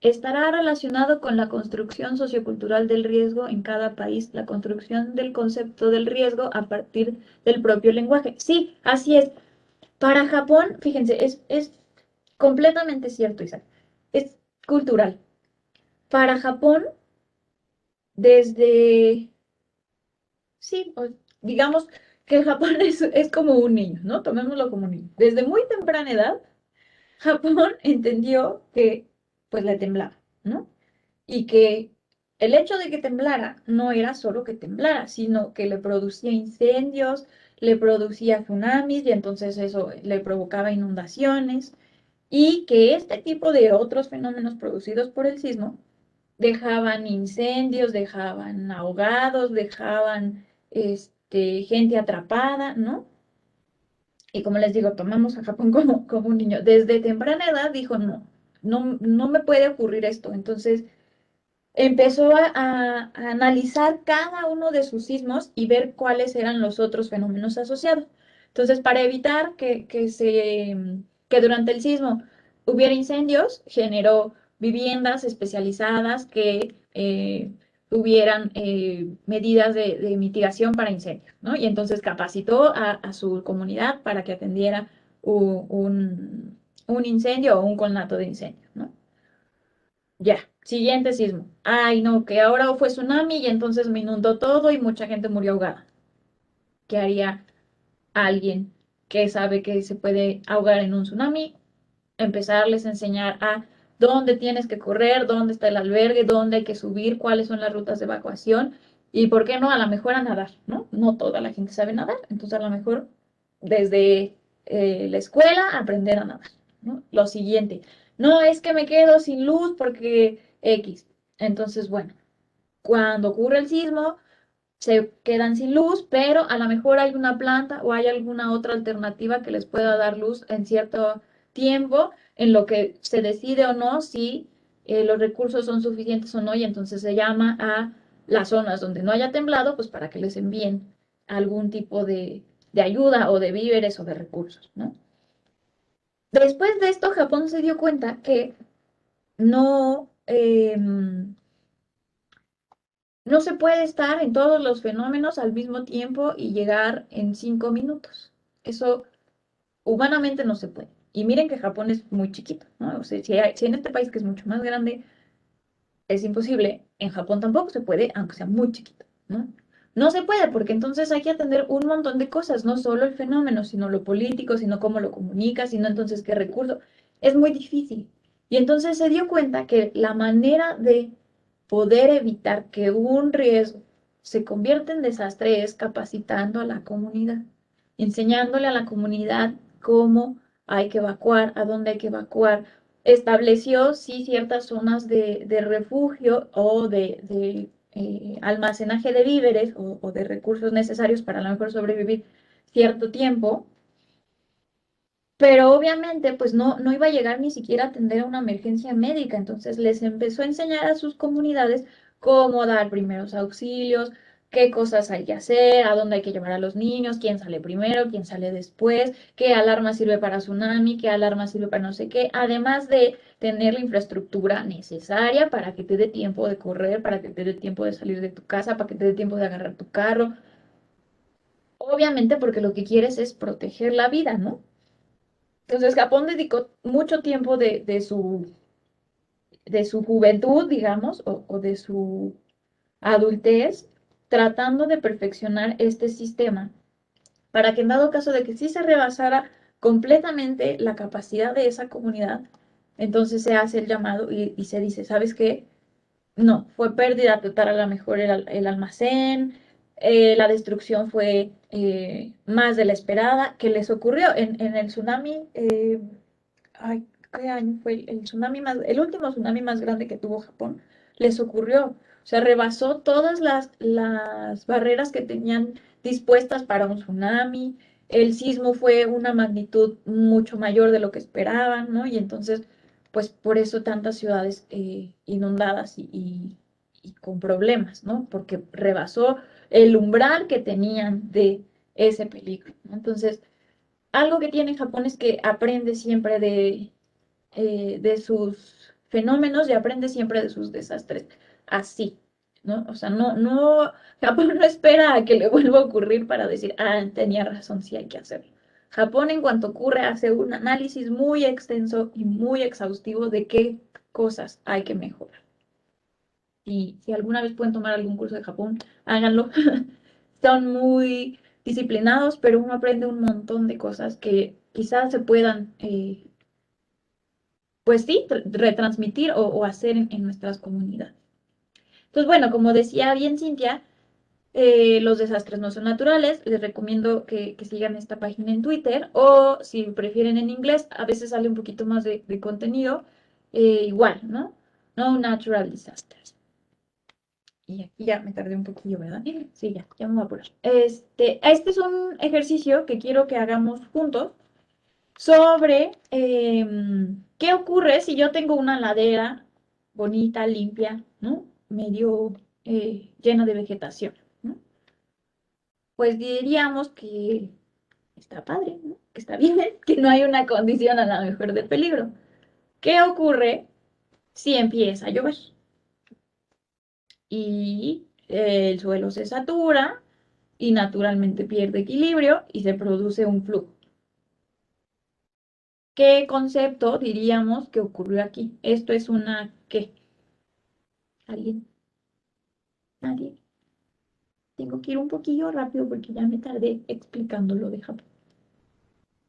¿estará relacionado con la construcción sociocultural del riesgo en cada país, la construcción del concepto del riesgo a partir del propio lenguaje? Sí, así es. Para Japón, fíjense, es completamente cierto, Isaac. Es cultural. Para Japón, desde, sí, digamos que Japón es como un niño, ¿no? Tomémoslo como un niño. Desde muy temprana edad, Japón entendió que pues le temblaba, ¿no? Y que el hecho de que temblara no era solo que temblara, sino que le producía incendios, le producía tsunamis y entonces eso le provocaba inundaciones y que este tipo de otros fenómenos producidos por el sismo dejaban incendios, dejaban ahogados, dejaban gente atrapada, ¿no? Y como les digo, tomamos a Japón como un niño. Desde temprana edad dijo, no me puede ocurrir esto. Entonces empezó a analizar cada uno de sus sismos y ver cuáles eran los otros fenómenos asociados. Entonces, para evitar que durante el sismo hubiera incendios, generó viviendas especializadas que tuvieran medidas de mitigación para incendios, ¿no? Y entonces capacitó a su comunidad para que atendiera un incendio o un conato de incendio, ¿no? Ya, siguiente sismo. Ay, no, que ahora fue tsunami y entonces me inundó todo y mucha gente murió ahogada. ¿Qué haría alguien que sabe que se puede ahogar en un tsunami? Empezarles a enseñar a dónde tienes que correr, dónde está el albergue, dónde hay que subir, cuáles son las rutas de evacuación y por qué no, a lo mejor a nadar, ¿no? No toda la gente sabe nadar, entonces a lo mejor desde la escuela aprender a nadar, ¿no? Lo siguiente, no es que me quedo sin luz porque X. Entonces, bueno, cuando ocurre el sismo, se quedan sin luz, pero a lo mejor hay una planta o hay alguna otra alternativa que les pueda dar luz en cierto tiempo, en lo que se decide o no si los recursos son suficientes o no, y entonces se llama a las zonas donde no haya temblado, pues para que les envíen algún tipo de ayuda o de víveres o de recursos, ¿no? Después de esto, Japón se dio cuenta que no, no se puede estar en todos los fenómenos al mismo tiempo y llegar en 5 minutos. Eso humanamente no se puede. Y miren que Japón es muy chiquito, ¿no? O sea, si en este país que es mucho más grande es imposible, en Japón tampoco se puede, aunque sea muy chiquito, ¿no? No se puede porque entonces hay que atender un montón de cosas, no solo el fenómeno, sino lo político, sino cómo lo comunicas, sino entonces qué recurso. Es muy difícil. Y entonces se dio cuenta que la manera de poder evitar que un riesgo se convierta en desastre es capacitando a la comunidad, enseñándole a la comunidad cómo hay que evacuar, a dónde hay que evacuar. Estableció, sí, ciertas zonas de refugio o de almacenaje de víveres o de recursos necesarios para a lo mejor sobrevivir cierto tiempo, pero obviamente pues no iba a llegar ni siquiera a atender a una emergencia médica, entonces les empezó a enseñar a sus comunidades cómo dar primeros auxilios, qué cosas hay que hacer, a dónde hay que llevar a los niños, quién sale primero, quién sale después, qué alarma sirve para tsunami, qué alarma sirve para no sé qué, además de tener la infraestructura necesaria para que te dé tiempo de correr, para que te dé tiempo de salir de tu casa, para que te dé tiempo de agarrar tu carro. Obviamente porque lo que quieres es proteger la vida, ¿no? Entonces Japón dedicó mucho tiempo de su juventud, digamos, o de su adultez, tratando de perfeccionar este sistema para que en dado caso de que sí se rebasara completamente la capacidad de esa comunidad, entonces se hace el llamado y se dice, ¿sabes qué? No, fue pérdida total a lo mejor el almacén, la destrucción fue más de la esperada, que les ocurrió en el tsunami. Ay, ¿qué año fue el tsunami el último tsunami más grande que tuvo Japón? Les ocurrió. O sea, rebasó todas las barreras que tenían dispuestas para un tsunami. El sismo fue una magnitud mucho mayor de lo que esperaban, ¿no? Y entonces, pues por eso tantas ciudades inundadas y con problemas, ¿no? Porque rebasó el umbral que tenían de ese peligro, ¿no? Entonces, algo que tiene Japón es que aprende siempre de sus fenómenos y aprende siempre de sus desastres. Así, ¿no? O sea, Japón no espera a que le vuelva a ocurrir para decir, ah, tenía razón, sí hay que hacerlo. Japón, en cuanto ocurre, hace un análisis muy extenso y muy exhaustivo de qué cosas hay que mejorar. Y si alguna vez pueden tomar algún curso de Japón, háganlo. Son muy disciplinados, pero uno aprende un montón de cosas que quizás se puedan, pues sí, retransmitir o hacer en nuestras comunidades. Entonces, bueno, como decía bien Cintia, los desastres no son naturales. Les recomiendo que sigan esta página en Twitter o si prefieren en inglés, a veces sale un poquito más de contenido. Igual, ¿no? No natural disasters. Y aquí ya me tardé un poquillo, ¿verdad? Sí, ya me voy a apurar. Este es un ejercicio que quiero que hagamos juntos sobre qué ocurre si yo tengo una ladera bonita, limpia, ¿no? Medio llena de vegetación, ¿no? Pues diríamos que está padre, ¿no? Que está bien, que no hay una condición a la mejor de peligro. ¿Qué ocurre si empieza a llover? Y el suelo se satura y naturalmente pierde equilibrio y se produce un flujo. ¿Qué concepto diríamos que ocurrió aquí? Esto es una ¿qué? ¿Alguien? ¿Nadie? Tengo que ir un poquillo rápido porque ya me tardé explicando lo de Japón.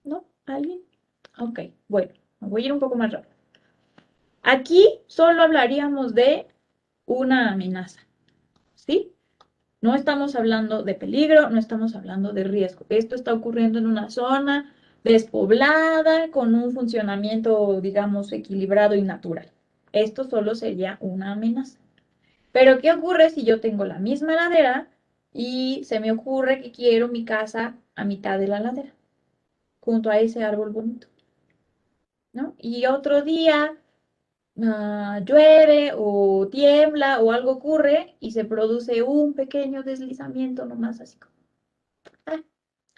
¿No? ¿Alguien? Ok, bueno, me voy a ir un poco más rápido. Aquí solo hablaríamos de una amenaza, ¿sí? No estamos hablando de peligro, no estamos hablando de riesgo. Esto está ocurriendo en una zona despoblada, con un funcionamiento, digamos, equilibrado y natural. Esto solo sería una amenaza. Pero, ¿qué ocurre si yo tengo la misma ladera y se me ocurre que quiero mi casa a mitad de la ladera, junto a ese árbol bonito, ¿no? Y otro día llueve o tiembla o algo ocurre y se produce un pequeño deslizamiento nomás así como, ah,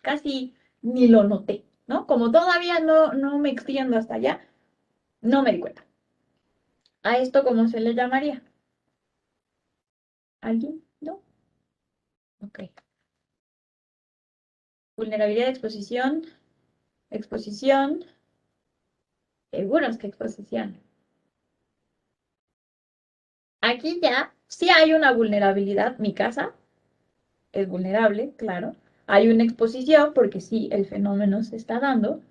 casi ni lo noté, ¿no? Como todavía no me extiendo hasta allá, no me di cuenta. ¿A esto cómo se le llamaría? ¿Alguien? Ok. Vulnerabilidad, exposición, seguros que exposición. Aquí ya sí hay una vulnerabilidad, mi casa es vulnerable, claro. Hay una exposición porque sí, el fenómeno se está dando,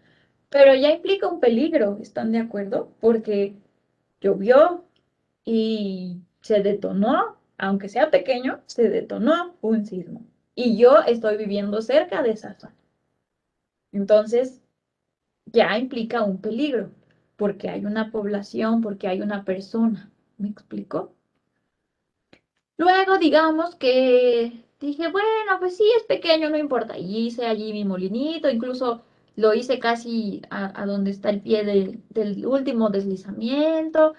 pero ya implica un peligro, ¿están de acuerdo? Porque llovió y se detonó, aunque sea pequeño, se detonó un sismo. Y yo estoy viviendo cerca de esa zona. Entonces, ya implica un peligro, porque hay una población, porque hay una persona. ¿Me explico? Luego, digamos que dije, bueno, pues sí, es pequeño, no importa. Y hice allí mi molinito, incluso lo hice casi a donde está el pie del último deslizamiento.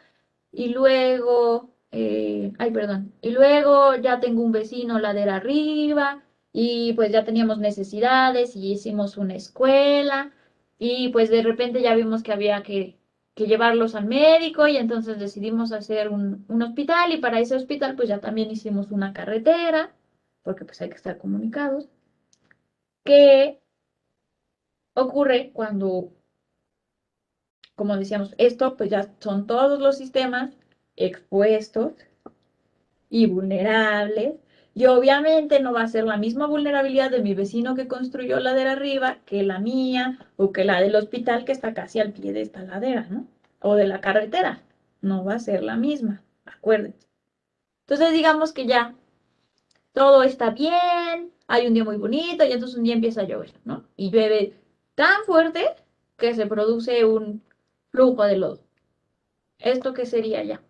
Y luego, ay, perdón, y luego ya tengo un vecino ladera arriba y pues ya teníamos necesidades y hicimos una escuela y pues de repente ya vimos que había que llevarlos al médico y entonces decidimos hacer un hospital y para ese hospital pues ya también hicimos una carretera, porque pues hay que estar comunicados. ¿Qué ocurre cuando, como decíamos, esto pues ya son todos los sistemas expuestos y vulnerables? Y obviamente no va a ser la misma vulnerabilidad de mi vecino que construyó ladera arriba que la mía o que la del hospital que está casi al pie de esta ladera, ¿no? O de la carretera. No va a ser la misma, acuérdense. Entonces digamos que ya todo está bien, hay un día muy bonito y entonces un día empieza a llover, ¿no? Y llueve tan fuerte que se produce un flujo de lodo. ¿Esto qué sería ya?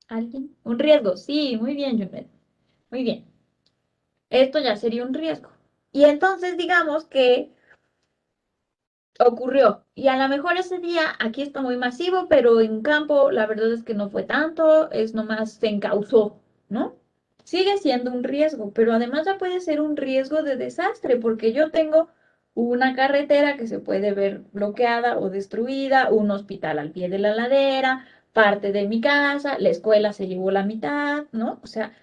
¿Alguien? Un riesgo. Sí, muy bien, Junet. Muy bien. Esto ya sería un riesgo. Y entonces digamos que ocurrió. Y a lo mejor ese día aquí está muy masivo, pero en campo la verdad es que no fue tanto, es nomás se encauzó, ¿no? Sigue siendo un riesgo, pero además ya puede ser un riesgo de desastre, porque yo tengo una carretera que se puede ver bloqueada o destruida, un hospital al pie de la ladera, parte de mi casa, la escuela se llevó la mitad, ¿no? O sea,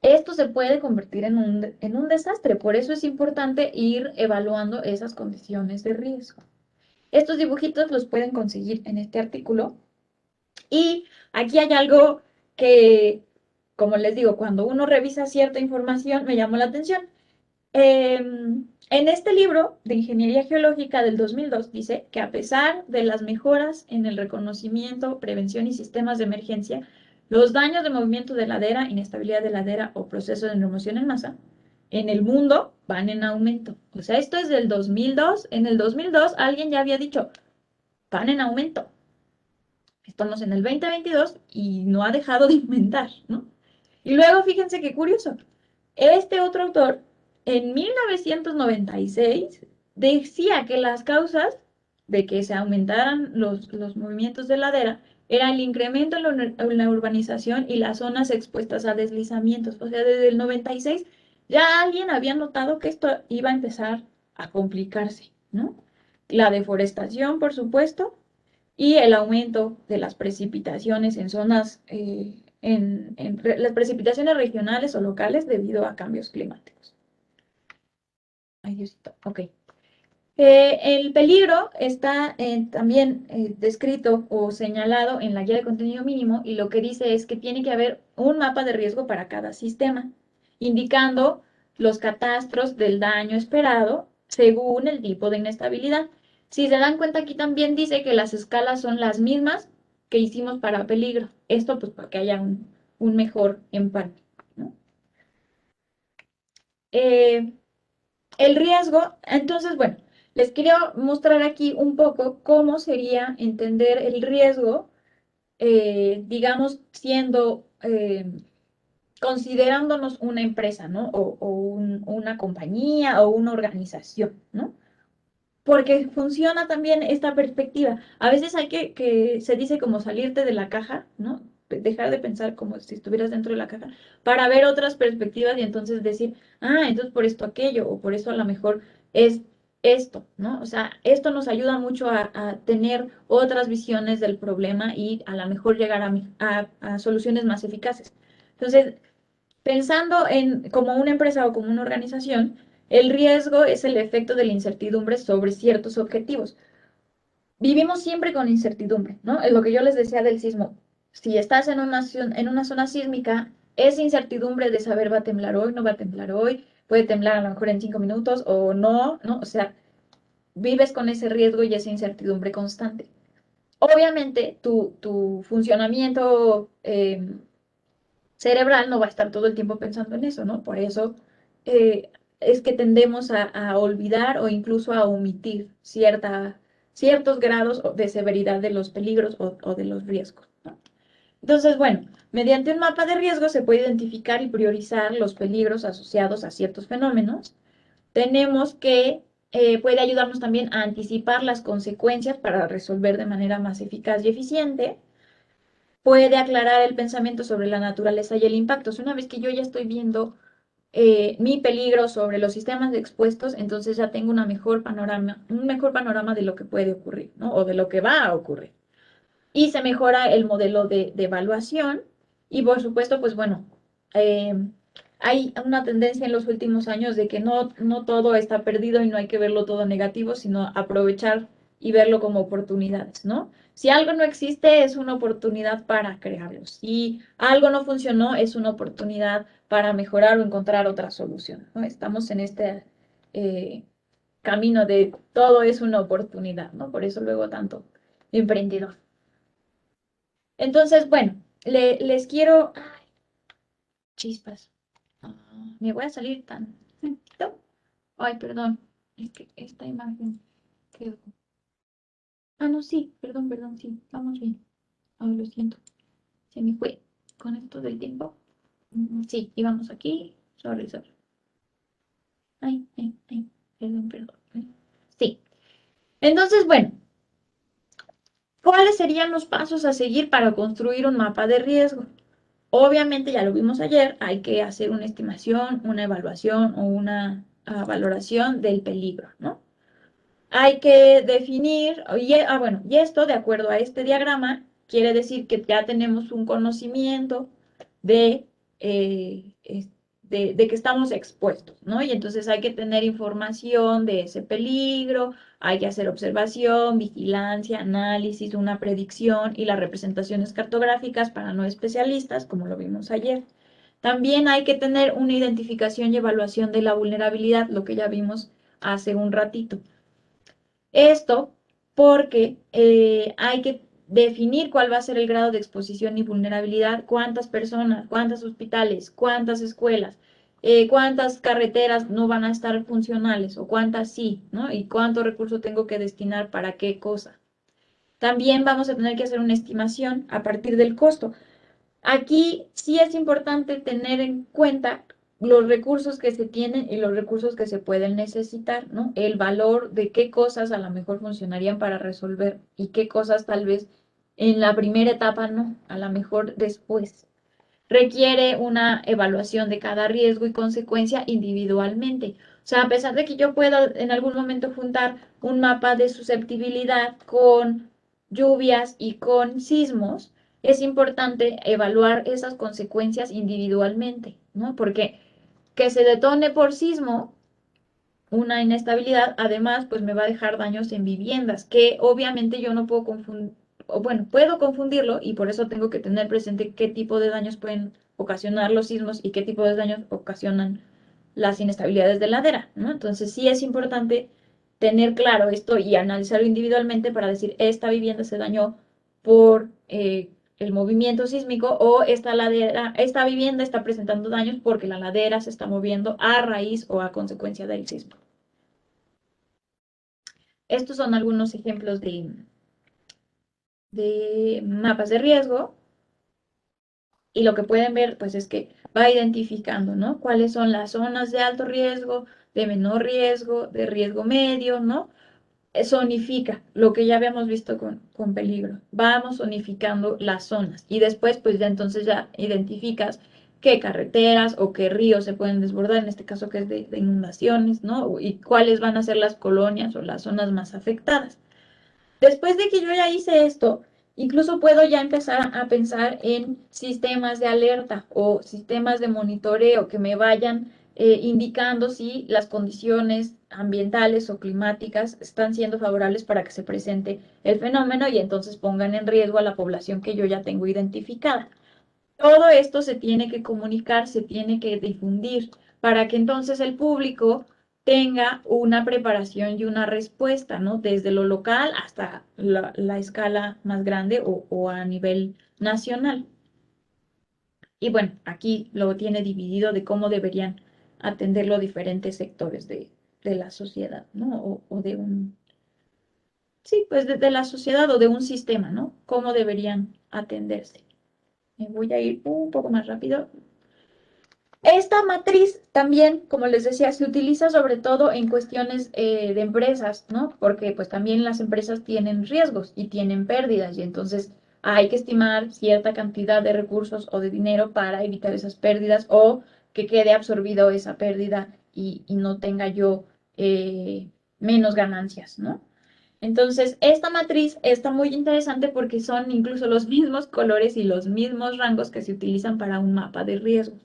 esto se puede convertir en un desastre, por eso es importante ir evaluando esas condiciones de riesgo. Estos dibujitos los pueden conseguir en este artículo y aquí hay algo que, como les digo, cuando uno revisa cierta información me llamó la atención. En este libro de Ingeniería Geológica del 2002 dice que a pesar de las mejoras en el reconocimiento, prevención y sistemas de emergencia, los daños de movimiento de ladera, inestabilidad de ladera o proceso de remoción en masa en el mundo van en aumento. O sea, esto es del 2002. En el 2002 alguien ya había dicho, van en aumento. Estamos en el 2022 y no ha dejado de aumentar, ¿no? Y luego fíjense qué curioso. Este otro autor, en 1996, decía que las causas de que se aumentaran los movimientos de ladera era el incremento en la urbanización y las zonas expuestas a deslizamientos. O sea, desde el 96 ya alguien había notado que esto iba a empezar a complicarse, ¿no? La deforestación, por supuesto, y el aumento de las precipitaciones en zonas, las precipitaciones regionales o locales debido a cambios climáticos. Ay, Diosito, ok. El peligro está también descrito o señalado en la guía de contenido mínimo y lo que dice es que tiene que haber un mapa de riesgo para cada sistema, indicando los catastros del daño esperado según el tipo de inestabilidad. Si se dan cuenta, aquí también dice que las escalas son las mismas que hicimos para peligro. Esto pues para que haya un mejor empate, ¿no? Eh, el riesgo, entonces, bueno, les quiero mostrar aquí un poco cómo sería entender el riesgo, digamos, siendo, considerándonos una empresa, ¿no? Una compañía o una organización, ¿no? Porque funciona también esta perspectiva. A veces hay que se dice como salirte de la caja, ¿no? Dejar de pensar como si estuvieras dentro de la caja, para ver otras perspectivas y entonces decir, ah, entonces por esto aquello, o por eso a lo mejor es esto, ¿no? O sea, esto nos ayuda mucho a tener otras visiones del problema y a lo mejor llegar a soluciones más eficaces. Entonces, pensando en como una empresa o como una organización, el riesgo es el efecto de la incertidumbre sobre ciertos objetivos. Vivimos siempre con incertidumbre, ¿no? Es lo que yo les decía del sismo. Si estás en una zona sísmica, es incertidumbre de saber va a temblar hoy, no va a temblar hoy, puede temblar a lo mejor en 5 minutos o no, ¿no? O sea, vives con ese riesgo y esa incertidumbre constante. Obviamente, tu funcionamiento cerebral no va a estar todo el tiempo pensando en eso, ¿no? Por eso eh, es que tendemos a olvidar o incluso a omitir ciertos grados de severidad de los peligros o de los riesgos, ¿no? Entonces, bueno, mediante un mapa de riesgos se puede identificar y priorizar los peligros asociados a ciertos fenómenos. Tenemos que puede ayudarnos también a anticipar las consecuencias para resolver de manera más eficaz y eficiente. Puede aclarar el pensamiento sobre la naturaleza y el impacto. Una vez que yo ya estoy viendo mi peligro sobre los sistemas expuestos, entonces ya tengo un mejor panorama de lo que puede ocurrir, ¿no? O de lo que va a ocurrir. Y se mejora el modelo de evaluación. Y por supuesto, pues bueno, eh, hay una tendencia en los últimos años de que no todo está perdido y no hay que verlo todo negativo, sino aprovechar y verlo como oportunidades, ¿no? Si algo no existe, es una oportunidad para crearlo. Si algo no funcionó, es una oportunidad para mejorar o encontrar otra solución, ¿no? Estamos en este eh, camino de todo es una oportunidad, ¿no? Por eso luego tanto emprendedor. Entonces, bueno, les quiero... Ay, chispas. Ah, me voy a salir tan... Ay, perdón. Es que esta imagen quedó... Ah, no, sí. Perdón, sí. Vamos bien. Ay, lo siento. Se me fue con esto del tiempo. Sí, y vamos aquí. Sorry. Ay. Perdón. Sí. Entonces, bueno, ¿cuáles serían los pasos a seguir para construir un mapa de riesgo? Obviamente, ya lo vimos ayer, hay que hacer una estimación, una evaluación o una valoración del peligro, ¿no? Hay que definir, bueno, y esto, de acuerdo a este diagrama, quiere decir que ya tenemos un conocimiento de, de que estamos expuestos, ¿no? Y entonces hay que tener información de ese peligro, hay que hacer observación, vigilancia, análisis, una predicción y las representaciones cartográficas para no especialistas, como lo vimos ayer. También hay que tener una identificación y evaluación de la vulnerabilidad, lo que ya vimos hace un ratito. Esto porque hay que definir cuál va a ser el grado de exposición y vulnerabilidad, cuántas personas, cuántos hospitales, cuántas escuelas, cuántas carreteras no van a estar funcionales o cuántas sí, ¿no? Y cuánto recurso tengo que destinar para qué cosa. También vamos a tener que hacer una estimación a partir del costo. Aquí sí es importante tener en cuenta los recursos que se tienen y los recursos que se pueden necesitar, ¿no? El valor de qué cosas a lo mejor funcionarían para resolver y qué cosas tal vez en la primera etapa no, a lo mejor después. Requiere una evaluación de cada riesgo y consecuencia individualmente. O sea, a pesar de que yo pueda en algún momento juntar un mapa de susceptibilidad con lluvias y con sismos, es importante evaluar esas consecuencias individualmente, ¿no? Porque que se detone por sismo una inestabilidad, además, pues me va a dejar daños en viviendas, que obviamente yo no puedo confundir, o bueno, puedo confundirlo y por eso tengo que tener presente qué tipo de daños pueden ocasionar los sismos y qué tipo de daños ocasionan las inestabilidades de ladera, ¿no? Entonces sí es importante tener claro esto y analizarlo individualmente para decir, esta vivienda se dañó por el movimiento sísmico o esta vivienda está presentando daños porque la ladera se está moviendo a raíz o a consecuencia del sismo. Estos son algunos ejemplos de mapas de riesgo y lo que pueden ver pues es que va identificando, ¿no? Cuáles son las zonas de alto riesgo, de menor riesgo, de riesgo medio, ¿no? Zonifica lo que ya habíamos visto con peligro. Vamos zonificando las zonas y después pues ya entonces ya identificas qué carreteras o qué ríos se pueden desbordar, en este caso que es de inundaciones, ¿no? Y cuáles van a ser las colonias o las zonas más afectadas. Después de que yo ya hice esto, Incluso puedo ya empezar a pensar en sistemas de alerta o sistemas de monitoreo que me vayan indicando si las condiciones ambientales o climáticas están siendo favorables para que se presente el fenómeno y entonces pongan en riesgo a la población que yo ya tengo identificada. Todo esto se tiene que comunicar, se tiene que difundir para que entonces el público tenga una preparación y una respuesta, ¿no? Desde lo local hasta la escala más grande o a nivel nacional. Y bueno, aquí lo tiene dividido de cómo deberían atender los diferentes sectores de la sociedad, ¿no? O de un, sí, pues de la sociedad o de un sistema, ¿no? Cómo deberían atenderse. Me voy a ir un poco más rápido. Esta matriz también, como les decía, se utiliza sobre todo en cuestiones de empresas, ¿no? Porque pues también las empresas tienen riesgos y tienen pérdidas y entonces hay que estimar cierta cantidad de recursos o de dinero para evitar esas pérdidas o que quede absorbido esa pérdida y no tenga yo menos ganancias, ¿no? Entonces, esta matriz está muy interesante porque son incluso los mismos colores y los mismos rangos que se utilizan para un mapa de riesgos.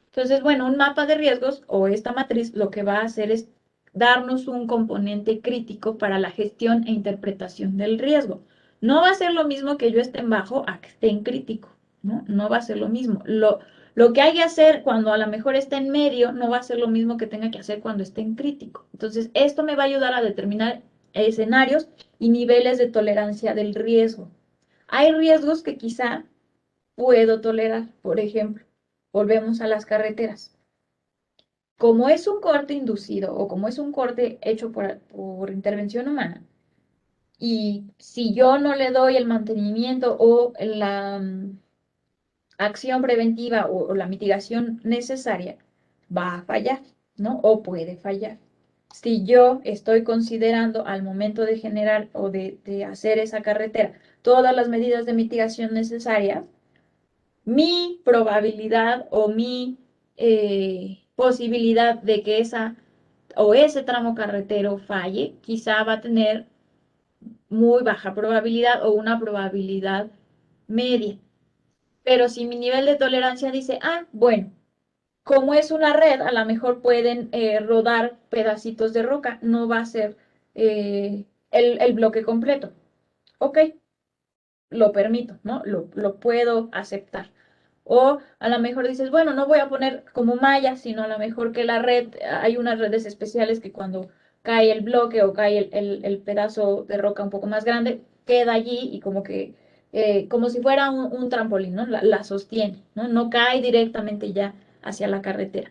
Entonces, bueno, un mapa de riesgos o esta matriz lo que va a hacer es darnos un componente crítico para la gestión e interpretación del riesgo. No va a ser lo mismo que yo esté en bajo a que esté en crítico, ¿no? No va a ser lo mismo. Lo que hay que hacer cuando a lo mejor está en medio no va a ser lo mismo que tenga que hacer cuando esté en crítico. Entonces, esto me va a ayudar a determinar escenarios y niveles de tolerancia del riesgo. Hay riesgos que quizá puedo tolerar, por ejemplo, volvemos a las carreteras. Como es un corte inducido o como es un corte hecho por intervención humana, y si yo no le doy el mantenimiento o la acción preventiva o la mitigación necesaria, va a fallar, ¿no? O puede fallar. Si yo estoy considerando al momento de generar o de hacer esa carretera todas las medidas de mitigación necesarias, mi probabilidad o mi posibilidad de que esa o ese tramo carretero falle, quizá va a tener muy baja probabilidad o una probabilidad media. Pero si mi nivel de tolerancia dice, ah, bueno, como es una red, a lo mejor pueden rodar pedacitos de roca, no va a ser el bloque completo. Ok, lo permito, ¿no? Lo puedo aceptar. O a lo mejor dices, bueno, no voy a poner como malla, sino a lo mejor que la red, hay unas redes especiales que cuando cae el bloque o cae el pedazo de roca un poco más grande, queda allí y como que, como si fuera un trampolín, ¿no? La sostiene, ¿no? No cae directamente ya hacia la carretera.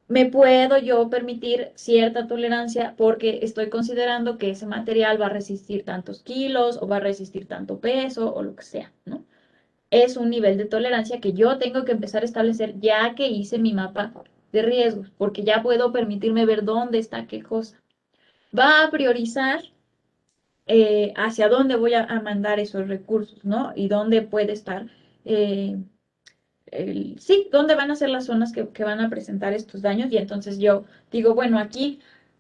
Me puedo yo permitir cierta tolerancia porque estoy considerando que ese material va a resistir tantos kilos o va a resistir tanto peso o lo que sea, ¿no? Es un nivel de tolerancia que yo tengo que empezar a establecer ya que hice mi mapa de riesgos, porque ya puedo permitirme ver dónde está qué cosa. Va a priorizar hacia dónde voy a mandar esos recursos, ¿no? Y dónde puede estar, eh, sí, dónde van a ser las zonas que van a presentar estos daños. Y entonces yo digo, bueno, aquí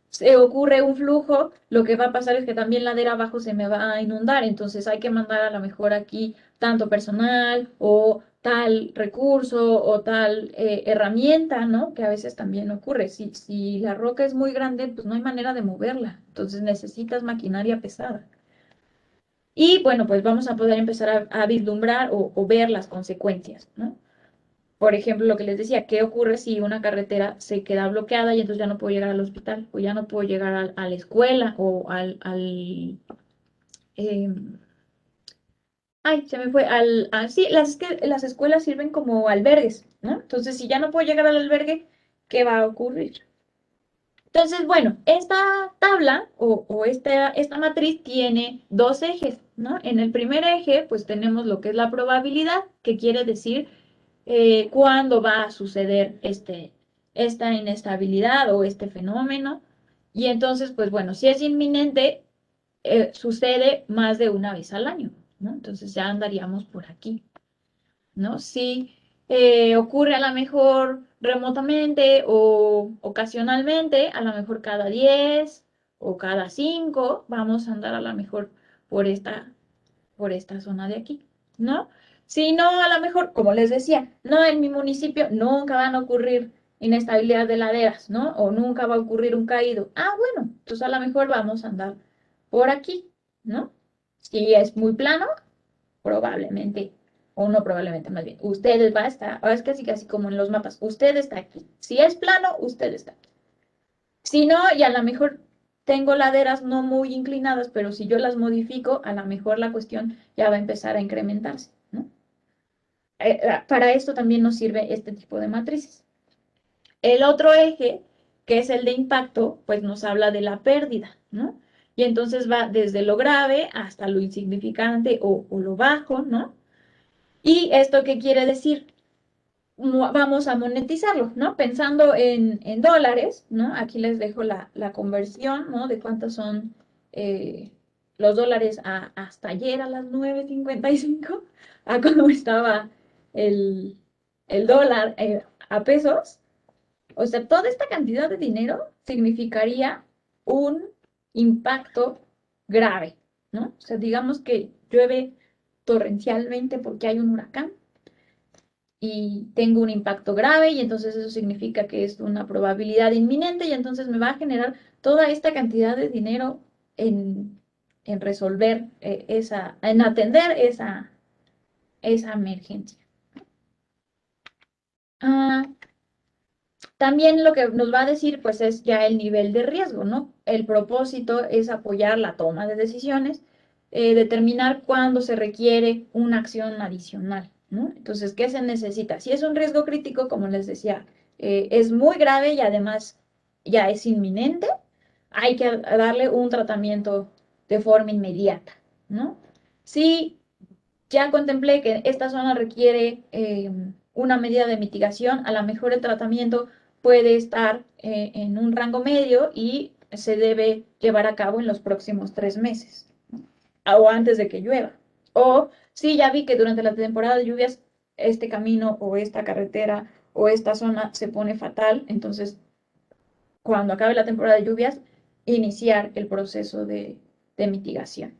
se ocurre un flujo, lo que va a pasar es que también ladera abajo se me va a inundar, entonces hay que mandar a lo mejor aquí tanto personal o tal recurso o tal herramienta, ¿no? Que a veces también ocurre. Si la roca es muy grande, pues no hay manera de moverla, entonces necesitas maquinaria pesada. Y bueno, pues vamos a poder empezar a vislumbrar o ver las consecuencias, ¿no? Por ejemplo, lo que les decía, ¿qué ocurre si una carretera se queda bloqueada y entonces ya no puedo llegar al hospital o ya no puedo llegar a la escuela o em, ay, se me fue, sí, las escuelas sirven como albergues, ¿no? Entonces, si ya no puedo llegar al albergue, ¿qué va a ocurrir? Entonces, bueno, esta tabla o esta matriz tiene dos ejes, ¿no? En el primer eje, pues tenemos lo que es la probabilidad, que quiere decir cuándo va a suceder esta inestabilidad o este fenómeno. Y entonces, pues bueno, si es inminente, sucede más de una vez al año, ¿no? Entonces ya andaríamos por aquí, ¿no? Si ocurre a lo mejor remotamente o ocasionalmente, a lo mejor cada 10 o cada 5, vamos a andar a lo mejor por por esta zona de aquí, ¿no? Si no, a lo mejor, como les decía, no, en mi municipio nunca van a ocurrir inestabilidad de laderas, ¿no? O nunca va a ocurrir un caído. Ah, bueno, entonces a lo mejor vamos a andar por aquí, ¿no? Si es muy plano, probablemente, o no probablemente, más bien, usted va a estar, ahora es casi casi como en los mapas, usted está aquí. Si es plano, usted está aquí. Si no, y a lo mejor tengo laderas no muy inclinadas, pero si yo las modifico, a lo mejor la cuestión ya va a empezar a incrementarse, ¿no? Para esto también nos sirve este tipo de matrices. El otro eje, que es el de impacto, pues nos habla de la pérdida, ¿no? Y entonces va desde lo grave hasta lo insignificante o lo bajo, ¿no? ¿Y esto qué quiere decir? Vamos a monetizarlo, ¿no? Pensando en dólares, ¿no? Aquí les dejo la conversión, ¿no? De cuántos son los dólares hasta ayer a las 9:55, a cómo estaba el, el dólar a pesos. O sea, toda esta cantidad de dinero significaría un impacto grave, ¿no? O sea, digamos que llueve torrencialmente porque hay un huracán y tengo un impacto grave y entonces eso significa que es una probabilidad inminente y entonces me va a generar toda esta cantidad de dinero en, en resolver en atender esa emergencia. Ah, también lo que nos va a decir, pues, es ya el nivel de riesgo, ¿no? El propósito es apoyar la toma de decisiones, determinar cuándo se requiere una acción adicional, ¿no? Entonces, ¿qué se necesita? Si es un riesgo crítico, como les decía, es muy grave y además ya es inminente, hay que darle un tratamiento de forma inmediata, ¿no? Si ya contemplé que esta zona requiere una medida de mitigación, a lo mejor el tratamiento puede estar en un rango medio y se debe llevar a cabo en los próximos 3 meses, ¿no? O antes de que llueva. O si ya vi que durante la temporada de lluvias este camino o esta carretera o esta zona se pone fatal, entonces cuando acabe la temporada de lluvias, iniciar el proceso de mitigación.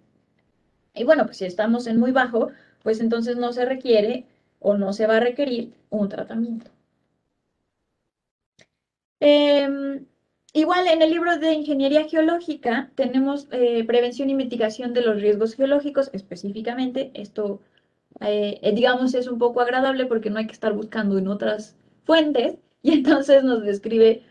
Y bueno, pues si estamos en muy bajo, pues entonces no se requiere o no se va a requerir un tratamiento. Eh, Igual en el libro de Ingeniería Geológica tenemos prevención y mitigación de los riesgos geológicos, específicamente. Esto, digamos, es un poco agradable porque no hay que estar buscando en otras fuentes y entonces nos describe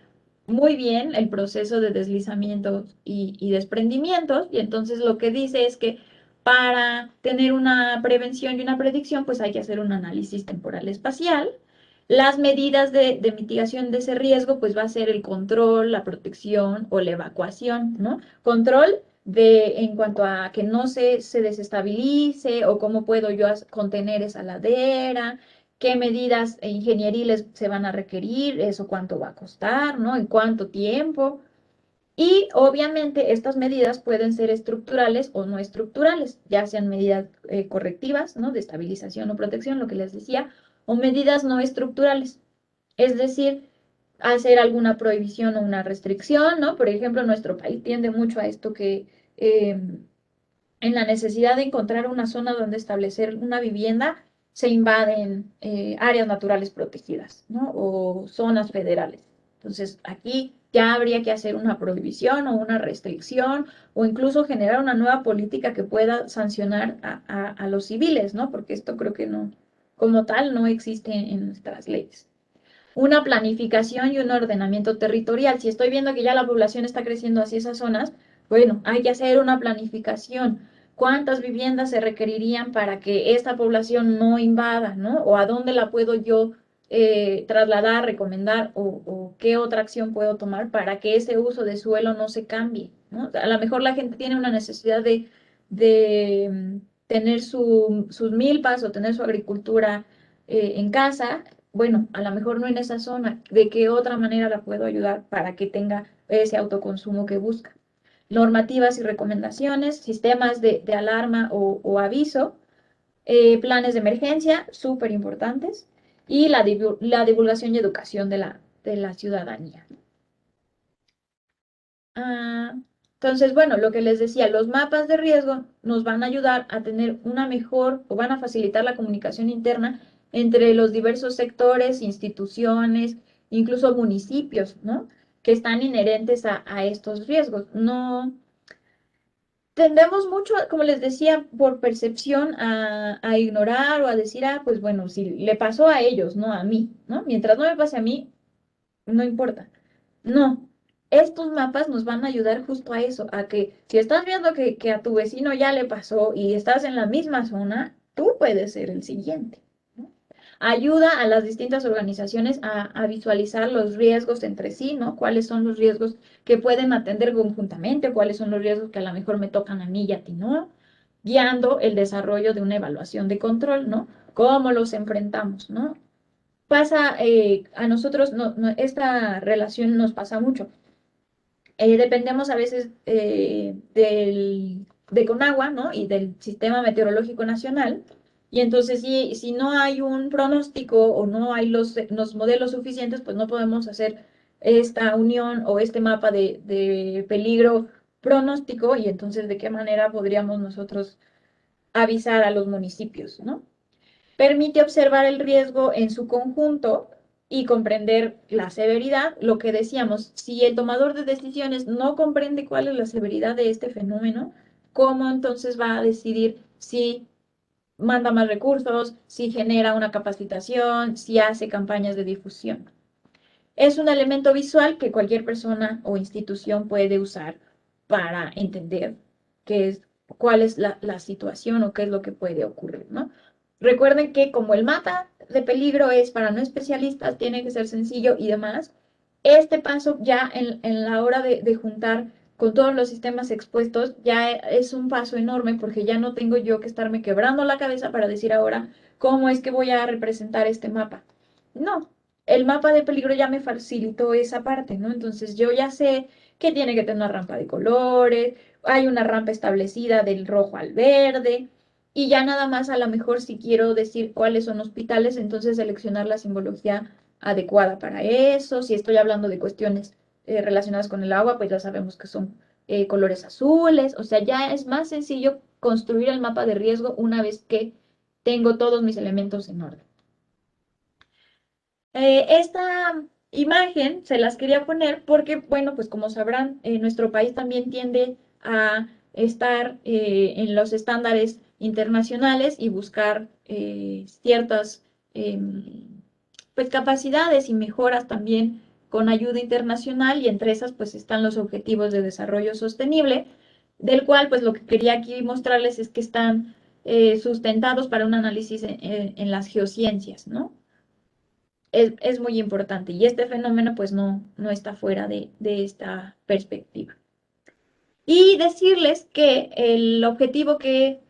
muy bien el proceso de deslizamientos y desprendimientos, y entonces lo que dice es que para tener una prevención y una predicción, pues hay que hacer un análisis temporal espacial. Las medidas de mitigación de ese riesgo, pues va a ser el control, la protección o la evacuación, ¿no? Control en cuanto a que no se desestabilice o cómo puedo yo contener esa ladera, qué medidas ingenieriles se van a requerir, eso cuánto va a costar, ¿no? En cuánto tiempo. Y obviamente estas medidas pueden ser estructurales o no estructurales, ya sean medidas correctivas, ¿no? De estabilización o protección, lo que les decía, o medidas no estructurales. Es decir, hacer alguna prohibición o una restricción, ¿no? Por ejemplo, nuestro país tiende mucho a esto que eh, en la necesidad de encontrar una zona donde establecer una vivienda, se invaden áreas naturales protegidas, ¿no? O zonas federales. Entonces, aquí ya habría que hacer una prohibición o una restricción o incluso generar una nueva política que pueda sancionar a los civiles, ¿no? Porque esto creo que no, como tal, no existe en nuestras leyes. Una planificación y un ordenamiento territorial. Si estoy viendo que ya la población está creciendo hacia esas zonas, bueno, hay que hacer una planificación. ¿Cuántas viviendas se requerirían para que esta población no invada, ¿no? O a dónde la puedo yo trasladar, recomendar, o qué otra acción puedo tomar para que ese uso de suelo no se cambie, ¿no? A lo mejor la gente tiene una necesidad de tener sus milpas o tener su agricultura en casa. Bueno, a lo mejor no en esa zona, ¿de qué otra manera la puedo ayudar para que tenga ese autoconsumo que busca? Normativas y recomendaciones, sistemas de alarma o aviso, planes de emergencia, súper importantes, y la divulgación y educación de la ciudadanía. Ah, Entonces, bueno, lo que les decía, los mapas de riesgo nos van a ayudar a tener una mejor o van a facilitar la comunicación interna entre los diversos sectores, instituciones, incluso municipios, ¿no? Que están inherentes a estos riesgos. No tendemos mucho, como les decía, por percepción a ignorar o a decir, ah, pues bueno, si le pasó a ellos, no a mí, ¿no? Mientras no me pase a mí, no importa. No, estos mapas nos van a ayudar justo a eso, a que si estás viendo que a tu vecino ya le pasó y estás en la misma zona, tú puedes ser el siguiente, ¿no? Ayuda a las distintas organizaciones a visualizar los riesgos entre sí, ¿no? Cuáles son los riesgos que pueden atender conjuntamente, cuáles son los riesgos que a lo mejor me tocan a mí y a ti, ¿no? Guiando el desarrollo de una evaluación de control, ¿no? ¿Cómo los enfrentamos, ¿no? Pasa, a nosotros, esta relación nos pasa mucho. Dependemos a veces de Conagua, ¿no? Y del Sistema Meteorológico Nacional. Y entonces, si no hay un pronóstico o no hay los modelos suficientes, pues no podemos hacer esta unión o este mapa de peligro pronóstico. Y entonces, ¿de qué manera podríamos nosotros avisar a los municipios, ¿no? Permite observar el riesgo en su conjunto y comprender la severidad. Lo que decíamos, si el tomador de decisiones no comprende cuál es la severidad de este fenómeno, ¿cómo entonces va a decidir si manda más recursos, si genera una capacitación, si hace campañas de difusión? Es un elemento visual que cualquier persona o institución puede usar para entender qué es, cuál es la situación o qué es lo que puede ocurrir, ¿no? Recuerden que como el mapa de peligro es para no especialistas, tiene que ser sencillo y demás, este paso ya en la hora de juntar con todos los sistemas expuestos ya es un paso enorme porque ya no tengo yo que estarme quebrando la cabeza para decir ahora cómo es que voy a representar este mapa. No, el mapa de peligro ya me facilitó esa parte, ¿no? Entonces yo ya sé que tiene que tener una rampa de colores, hay una rampa establecida del rojo al verde, y ya nada más a lo mejor si quiero decir cuáles son hospitales, entonces seleccionar la simbología adecuada para eso. Si estoy hablando de cuestiones relacionadas con el agua, pues ya sabemos que son colores azules. O sea, ya es más sencillo construir el mapa de riesgo una vez que tengo todos mis elementos en orden. Esta imagen se las quería poner porque, bueno, pues como sabrán, nuestro país también tiende a estar en los estándares internacionales y buscar ciertas pues capacidades y mejoras también con ayuda internacional, y entre esas pues están los objetivos de desarrollo sostenible, del cual pues lo que quería aquí mostrarles es que están sustentados para un análisis en las geociencias, ¿no? Es muy importante y este fenómeno pues no está fuera de esta perspectiva. Y decirles que el objetivo que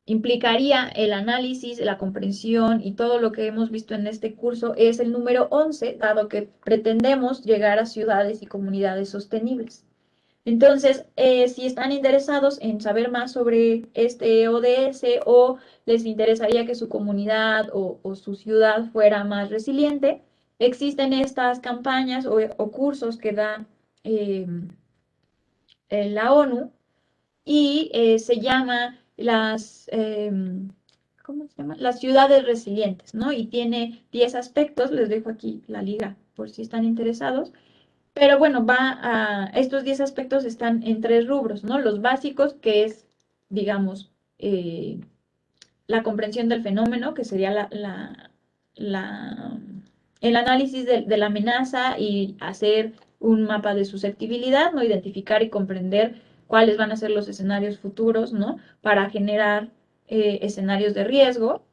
implicaría el análisis, la comprensión y todo lo que hemos visto en este curso es el número 11, dado que pretendemos llegar a ciudades y comunidades sostenibles. Entonces, si están interesados en saber más sobre este ODS o les interesaría que su comunidad o su ciudad fuera más resiliente, existen estas campañas o cursos que da eh, la ONU y se llama ¿cómo se llama? Las ciudades resilientes, ¿no? Y tiene 10 aspectos, les dejo aquí la liga por si están interesados. Pero bueno, estos 10 aspectos están en 3 rubros, ¿no? Los básicos, que es, digamos, la comprensión del fenómeno, que sería la- el análisis de la amenaza y hacer un mapa de susceptibilidad, ¿no? Identificar y comprender cuáles van a ser los escenarios futuros, ¿no? Para generar escenarios de riesgo.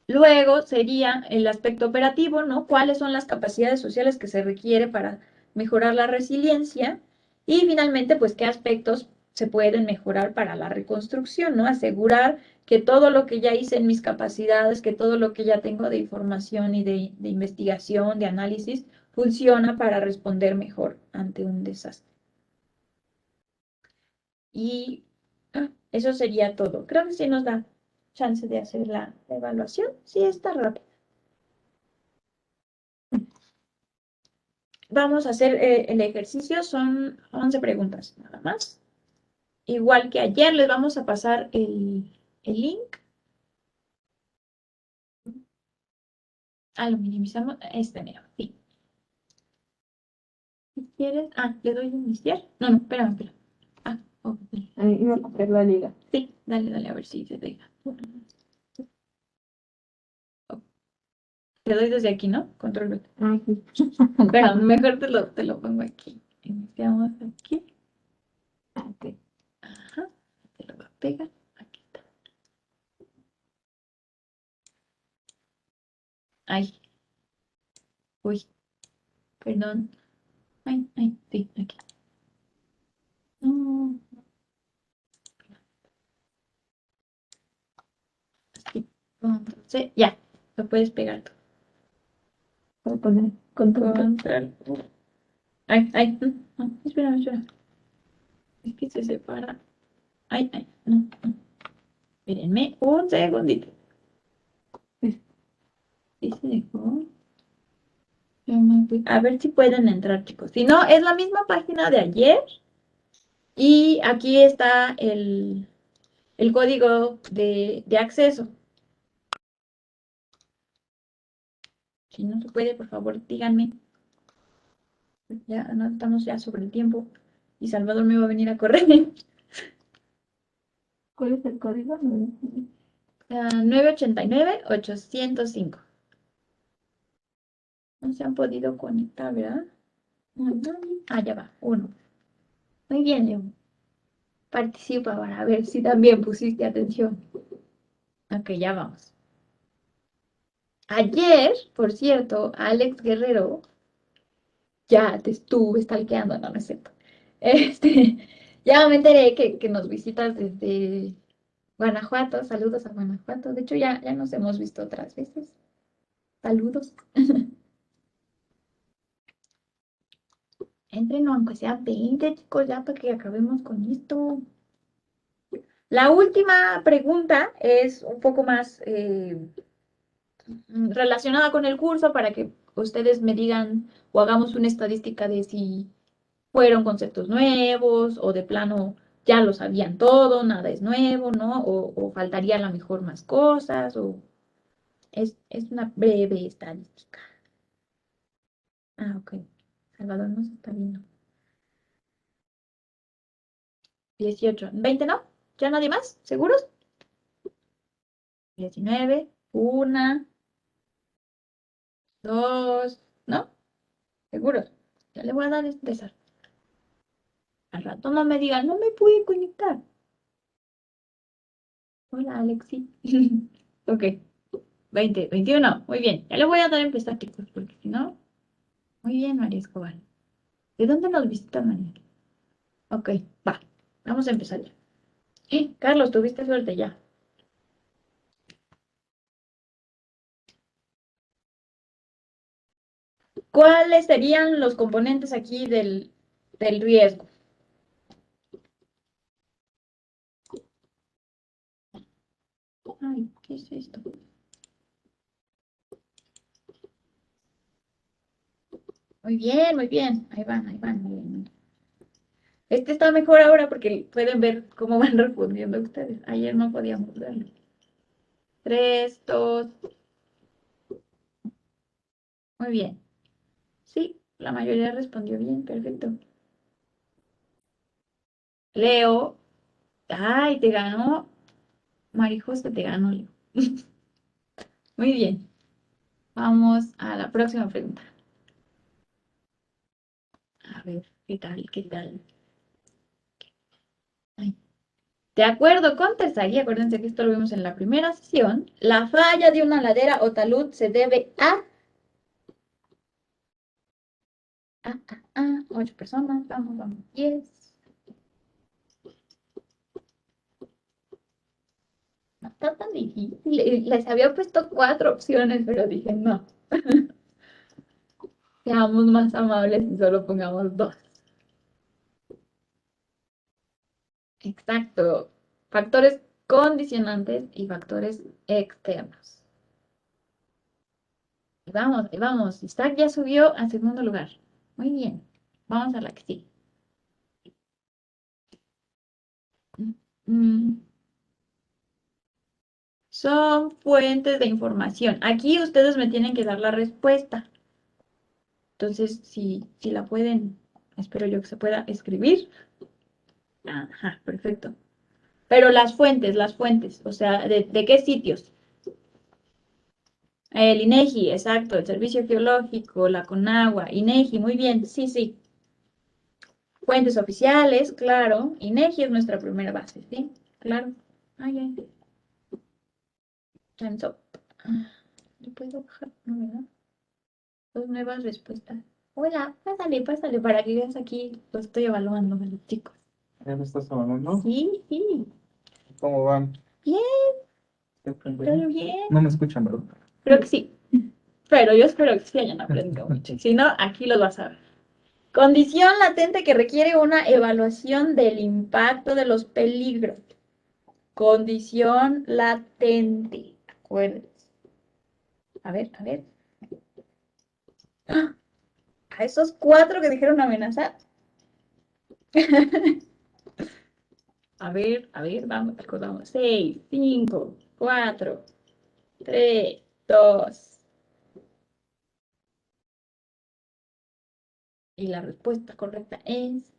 Luego sería el aspecto operativo, ¿no? ¿Cuáles son las capacidades sociales que se requiere para mejorar la resiliencia? Y finalmente, pues, ¿qué aspectos se pueden mejorar para la reconstrucción, ¿no? Asegurar que todo lo que ya hice en mis capacidades, que todo lo que ya tengo de información y de investigación, de análisis, funciona para responder mejor ante un desastre. Y eso sería todo. Creo que sí nos da chance de hacer la evaluación. Sí, está rápido. vamos a hacer el ejercicio, son 11 preguntas nada más. Igual que ayer, les vamos a pasar el link. Lo minimizamos, mero, sí. Si quieres, le doy iniciar. No, espérame. Ok. Ahí iba a copiar la liga. Sí, dale, a ver si se deja. Te doy desde aquí, ¿no? Control V. Sí. Pero mejor te lo pongo aquí. Iniciamos aquí. Ok. Ajá. Te lo voy a pegar. Aquí está. Ay. Uy. Perdón. Ay, sí, aquí. No. Así. Entonces, ya. Lo puedes pegar tú. Voy a poner control. Control. Ay. No, espera. Es que se separa. Ay. No. Espérenme un segundito. ¿Sí se dejó? A ver si pueden entrar, chicos. Si no, es la misma página de ayer. Y aquí está el código de acceso. Si no se puede, por favor, díganme. Ya no estamos ya sobre el tiempo. Y Salvador me va a venir a correr. ¿Cuál es el código? 989-805. No se han podido conectar, ¿verdad? Ya va. 1. Muy bien, Leo. Participa para ver si también pusiste atención. Ok, ya vamos. Ayer, por cierto, Alex Guerrero ya te estuve stalkeando, no es cierto. Ya me enteré que nos visitas desde Guanajuato. Saludos a Guanajuato. De hecho, ya nos hemos visto otras veces. Saludos. Entren, aunque sea 20, chicos, ya para que acabemos con esto. La última pregunta es un poco más relacionada con el curso para que ustedes me digan o hagamos una estadística de si fueron conceptos nuevos o de plano ya lo sabían todo, nada es nuevo, ¿no? O faltaría a lo mejor más cosas, o es una breve estadística. Ok. Salvador no se está viendo. 18. 20, ¿no? ¿Ya nadie más? ¿Seguros? 19. 1, 2, ¿no? ¿Seguros? Ya le voy a dar empezar. Al rato no me digan, no me pude conectar. Hola, Alexi. Ok. 20, 21. Muy bien. Ya le voy a dar empezar, chicos, porque si no. Muy bien, María Escobar. ¿De dónde nos visita María? Ok, va. Vamos a empezar ya. Carlos, tuviste suerte ya. ¿Cuáles serían los componentes aquí del riesgo? Ay, ¿qué es esto? Muy bien. Ahí van. Muy bien. Este está mejor ahora porque pueden ver cómo van respondiendo ustedes. Ayer no podíamos verlo. 3, 2. Muy bien. Sí, la mayoría respondió bien. Perfecto. Leo. Ay, te ganó. Marijos, te ganó, Leo. Muy bien. Vamos a la próxima pregunta. A ver, ¿qué tal? Ay. De acuerdo con Tersagui, acuérdense que esto lo vimos en la primera sesión, la falla de una ladera o talud se debe a 8 personas, vamos, 10. No está tan difícil. Les había puesto 4 opciones, pero dije no. Seamos más amables y solo pongamos 2. Exacto. Factores condicionantes y factores externos. Y vamos. Isaac ya subió a segundo lugar. Muy bien. Vamos a la que sigue. Mm, Son fuentes de información. Aquí ustedes me tienen que dar la respuesta. Entonces, si la pueden, espero yo que se pueda escribir. Ajá, perfecto. Pero las fuentes, o sea, ¿de qué sitios? El INEGI, exacto, el Servicio Geológico, la CONAGUA, INEGI, muy bien, sí, sí. Fuentes oficiales, claro. INEGI es nuestra primera base, ¿sí? Claro. Ay, ay. Time's up. ¿Le puedo bajar? No, ¿verdad? Dos nuevas respuestas. Hola, pásale, para que veas aquí. Lo estoy evaluando a los chicos. ¿Ya me estás hablando? Sí, sí. ¿Cómo van? Bien, ¿Todo bien. No me escuchan, ¿verdad? Creo que sí. Pero yo espero que sí hayan aprendido mucho. Si no, aquí los vas a ver. Condición latente que requiere una evaluación del impacto de los peligros. Condición latente. Acuérdense. A ver, a ver. ¡Ah! A esos 4 que dijeron amenazar. A ver, vamos, recordamos. 6, 5, 4, 3, 2. Y la respuesta correcta es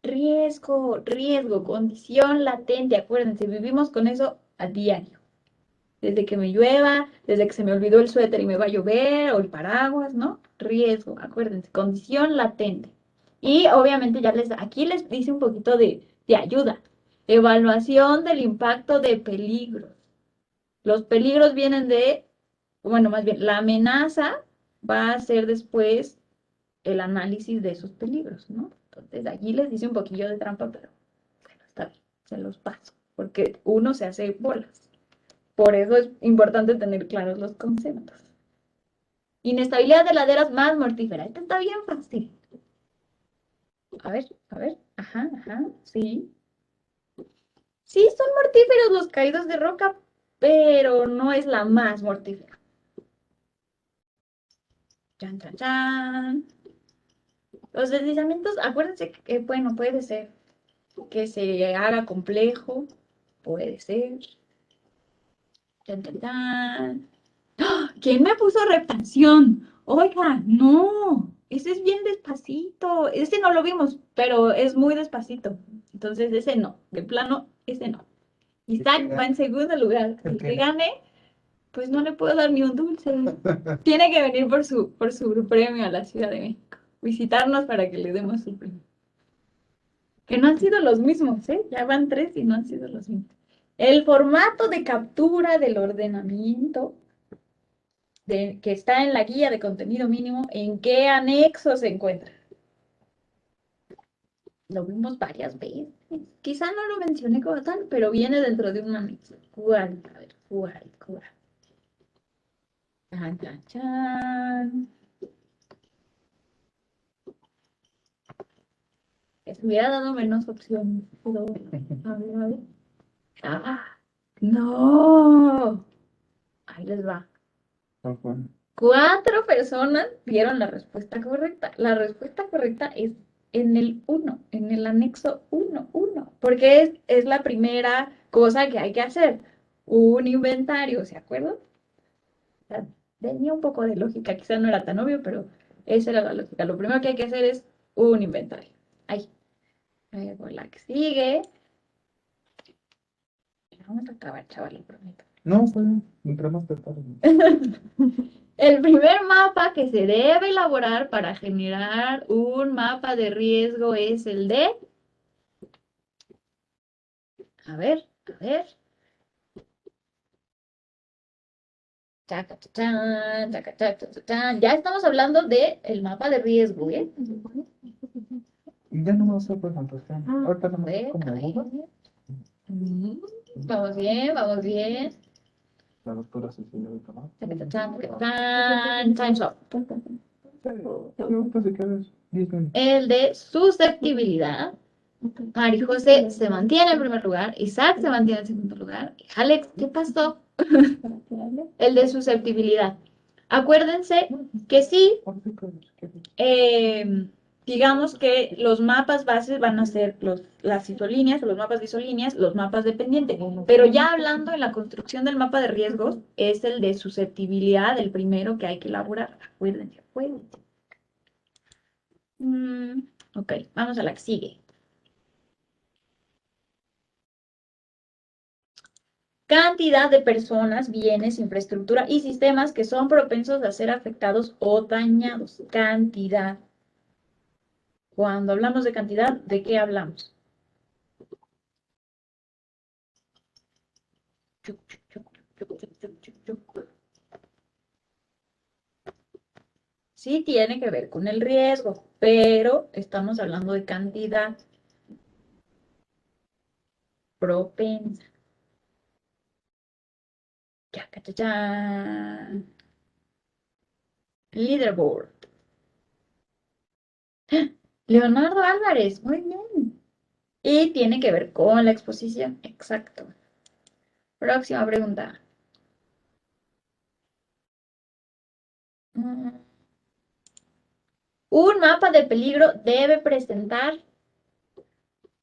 riesgo, condición latente. Acuérdense, vivimos con eso a diario. Desde que me llueva, desde que se me olvidó el suéter y me va a llover, o el paraguas, ¿no? Riesgo, acuérdense, condición latente. Y obviamente aquí les dice un poquito de ayuda. Evaluación del impacto de peligros. Los peligros vienen bueno, más bien, la amenaza va a ser después el análisis de esos peligros, ¿no? Entonces, aquí les dice un poquillo de trampa, pero bueno, está bien, se los paso, porque uno se hace bolas. Por eso es importante tener claros los conceptos. Inestabilidad de laderas más mortífera. Esta está bien fácil. A ver. Ajá, sí. Sí, son mortíferos los caídos de roca, pero no es la más mortífera. Chan, chan, chan. Los deslizamientos, acuérdense que, bueno, puede ser que se haga complejo, puede ser. Chan, chan, chan. ¡Ah! ¿Quién me puso reptación? Oiga, no, ese es bien despacito. Ese no lo vimos, pero es muy despacito. Entonces, ese no, de plano, ese no. Isaac va en segundo lugar. El que gane, pues no le puedo dar ni un dulce. Tiene que venir por su premio a la Ciudad de México. Visitarnos para que le demos su premio. Que no han sido los mismos, ¿eh? Ya van 3 y no han sido los mismos. El formato de captura del ordenamiento que está en la guía de contenido mínimo, ¿en qué anexo se encuentra? Lo vimos varias veces. Quizá no lo mencioné como tal, pero viene dentro de un anexo. ¿Cuál? A ver, ¿cuál? Chan, chan, chan. Les hubiera dado menos opciones, pero a ver. ¡Ah! ¡No! Ahí les va. 4 personas dieron la respuesta correcta. La respuesta correcta es en el 1, en el anexo 1, porque es la primera cosa que hay que hacer. Un inventario, ¿se acuerdan? O sea, tenía un poco de lógica, quizá no era tan obvio, pero esa era la lógica. Lo primero que hay que hacer es un inventario. Ahí. Luego la que sigue. Vamos a acabar, chaval, lo prometo. No, pues, mientras más te tarde. El primer mapa que se debe elaborar para generar un mapa de riesgo es el de... A ver. Chaca, chachan, chaca, chaca, chachan. Ya estamos hablando del mapa de riesgo, ¿eh? Y ya no me vas a hacer contestar. Ahorita no A me ver, como a ver. duda. Vamos bien. La doctora Cecilia de Tomás. Chaca, chachan, chaca, chachan. Time's up. Ahorita se queda 10 minutos. El de susceptibilidad. Mari José se mantiene en primer lugar. Isaac se mantiene en segundo lugar. Alex, ¿qué pasó? El de susceptibilidad. Acuérdense que sí, digamos que los mapas bases van a ser las isolíneas o los mapas de isolíneas, los mapas de pendiente. Pero ya hablando en la construcción del mapa de riesgos, es el de susceptibilidad, el primero que hay que elaborar. Acuérdense, acuérdense. Ok, vamos a la que sigue. Cantidad de personas, bienes, infraestructura y sistemas que son propensos a ser afectados o dañados. Cantidad. Cuando hablamos de cantidad, ¿de qué hablamos? Sí tiene que ver con el riesgo, pero estamos hablando de cantidad propensa. ¡Chacachachán! Leaderboard. Leonardo Álvarez, muy bien. Y tiene que ver con la exposición, exacto. Próxima pregunta. Un mapa de peligro debe presentar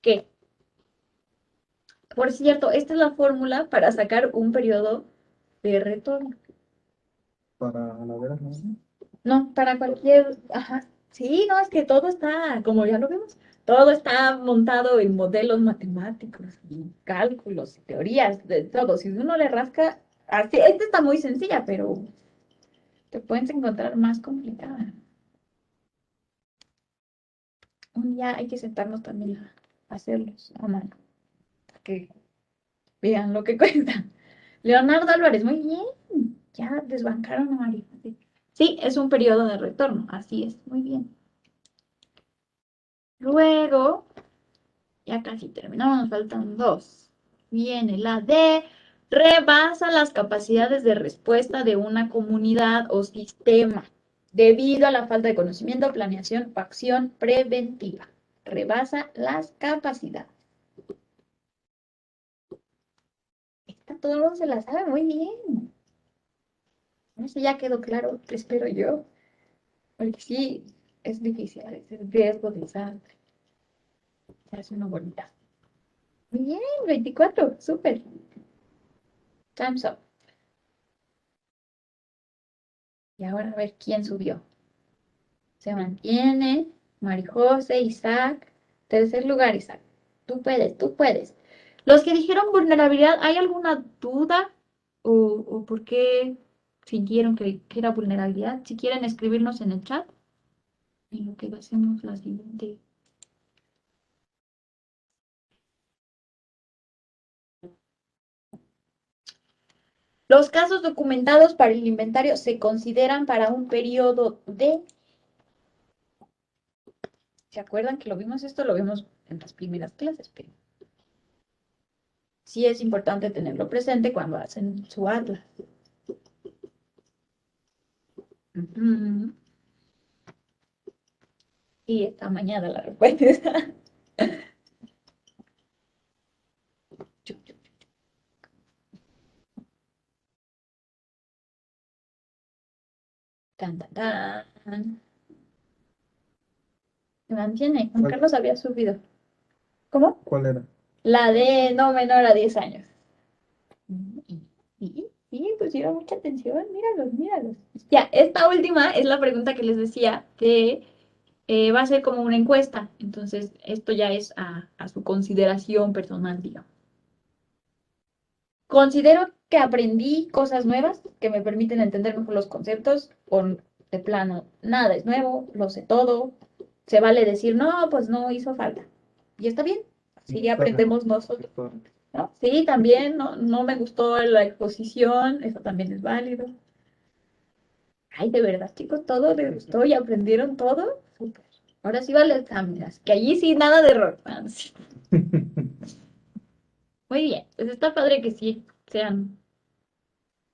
¿qué? Por cierto, esta es la fórmula para sacar un periodo de retorno. Para la vera, ¿no? No, para cualquier, ajá. Sí, no, es que todo está, como ya lo vemos, todo está montado en modelos matemáticos y cálculos y teorías de todo. Si uno le rasca, así, esta está muy sencilla, pero te puedes encontrar más complicada. Un día hay que sentarnos también a hacerlos a mano, para que vean lo que cuesta. Leonardo Álvarez, muy bien. Ya desbancaron a María. Sí, es un periodo de retorno, así es, muy bien. Luego, ya casi terminamos, nos faltan dos. Viene la de rebasa las capacidades de respuesta de una comunidad o sistema debido a la falta de conocimiento, planeación o acción preventiva. Rebasa las capacidades. Esta todo el mundo se la sabe muy bien. Eso ya quedó claro, espero yo. Porque sí, es difícil, es el riesgo de desastre. Se hace una bonita. Muy bien, 24, súper. Time's up. Y ahora a ver quién subió. Se mantiene Marijose, Isaac. Tercer lugar, Isaac. Tú puedes, tú puedes. Los que dijeron vulnerabilidad, ¿hay alguna duda? ¿O por qué sintieron que era vulnerabilidad? Si quieren escribirnos en el chat, en lo que hacemos la siguiente. Los casos documentados para el inventario se consideran para un periodo de... ¿Se acuerdan que lo vimos esto? Lo vimos en las primeras clases, pero sí es importante tenerlo presente cuando hacen su atlas. Y está mañana la respuesta. Tan, tan, tan. Se mantiene. Juan Carlos había subido. ¿Cómo? ¿Cuál era? La de no menor a 10 años. Sí, pusieron mucha atención. Míralos, míralos. Ya, esta última es la pregunta que les decía, que va a ser como una encuesta. Entonces, esto ya es a su consideración personal, digamos. Considero que aprendí cosas nuevas que me permiten entender mejor los conceptos, o de plano, nada es nuevo, lo sé todo. Se vale decir, no, pues no hizo falta. Y está bien, así aprendemos nosotros, ¿no? Sí, también, no me gustó la exposición, eso también es válido. Ay, de verdad, chicos, todo les gustó y aprendieron todo. Súper. Ahora sí va a exámenes, que allí sí nada de error. Ah, sí. Muy bien, pues está padre que sí sean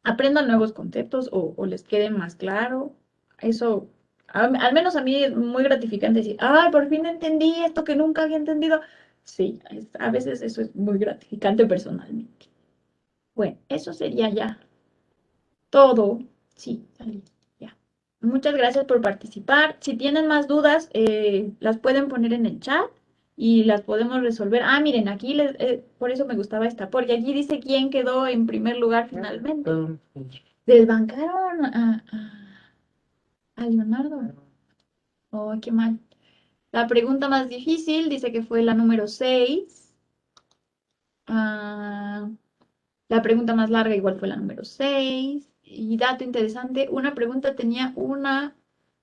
aprendan nuevos conceptos o les quede más claro. Eso, al menos a mí es muy gratificante decir, ay, por fin entendí esto que nunca había entendido. Sí, a veces eso es muy gratificante personalmente. Bueno, eso sería ya todo. Sí, salí, ya. Muchas gracias por participar. Si tienen más dudas, las pueden poner en el chat y las podemos resolver. Ah, miren, aquí por eso me gustaba esta, porque aquí dice quién quedó en primer lugar finalmente. Desbancaron a Leonardo. Oh, qué mal. La pregunta más difícil dice que fue la número 6. La pregunta más larga igual fue la número 6. Y dato interesante, una pregunta tenía una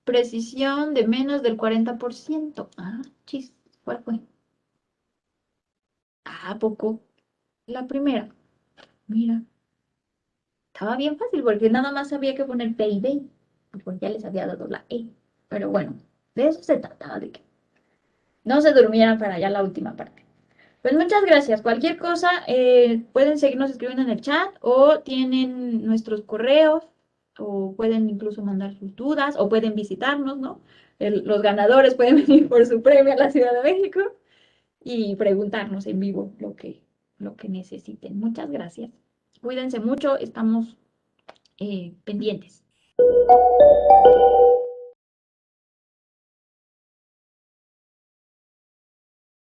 precisión de menos del 40%. Ah, chis, ¿cuál fue? Ah, ¿a poco? La primera. Mira, estaba bien fácil porque nada más había que poner P y B. Pues ya les había dado la E. Pero bueno, de eso se trataba, de que no se durmieran para allá la última parte. Pues muchas gracias. Cualquier cosa, pueden seguirnos escribiendo en el chat o tienen nuestros correos o pueden incluso mandar sus dudas o pueden visitarnos, ¿no? Los ganadores pueden venir por su premio a la Ciudad de México y preguntarnos en vivo lo que necesiten. Muchas gracias. Cuídense mucho, estamos pendientes.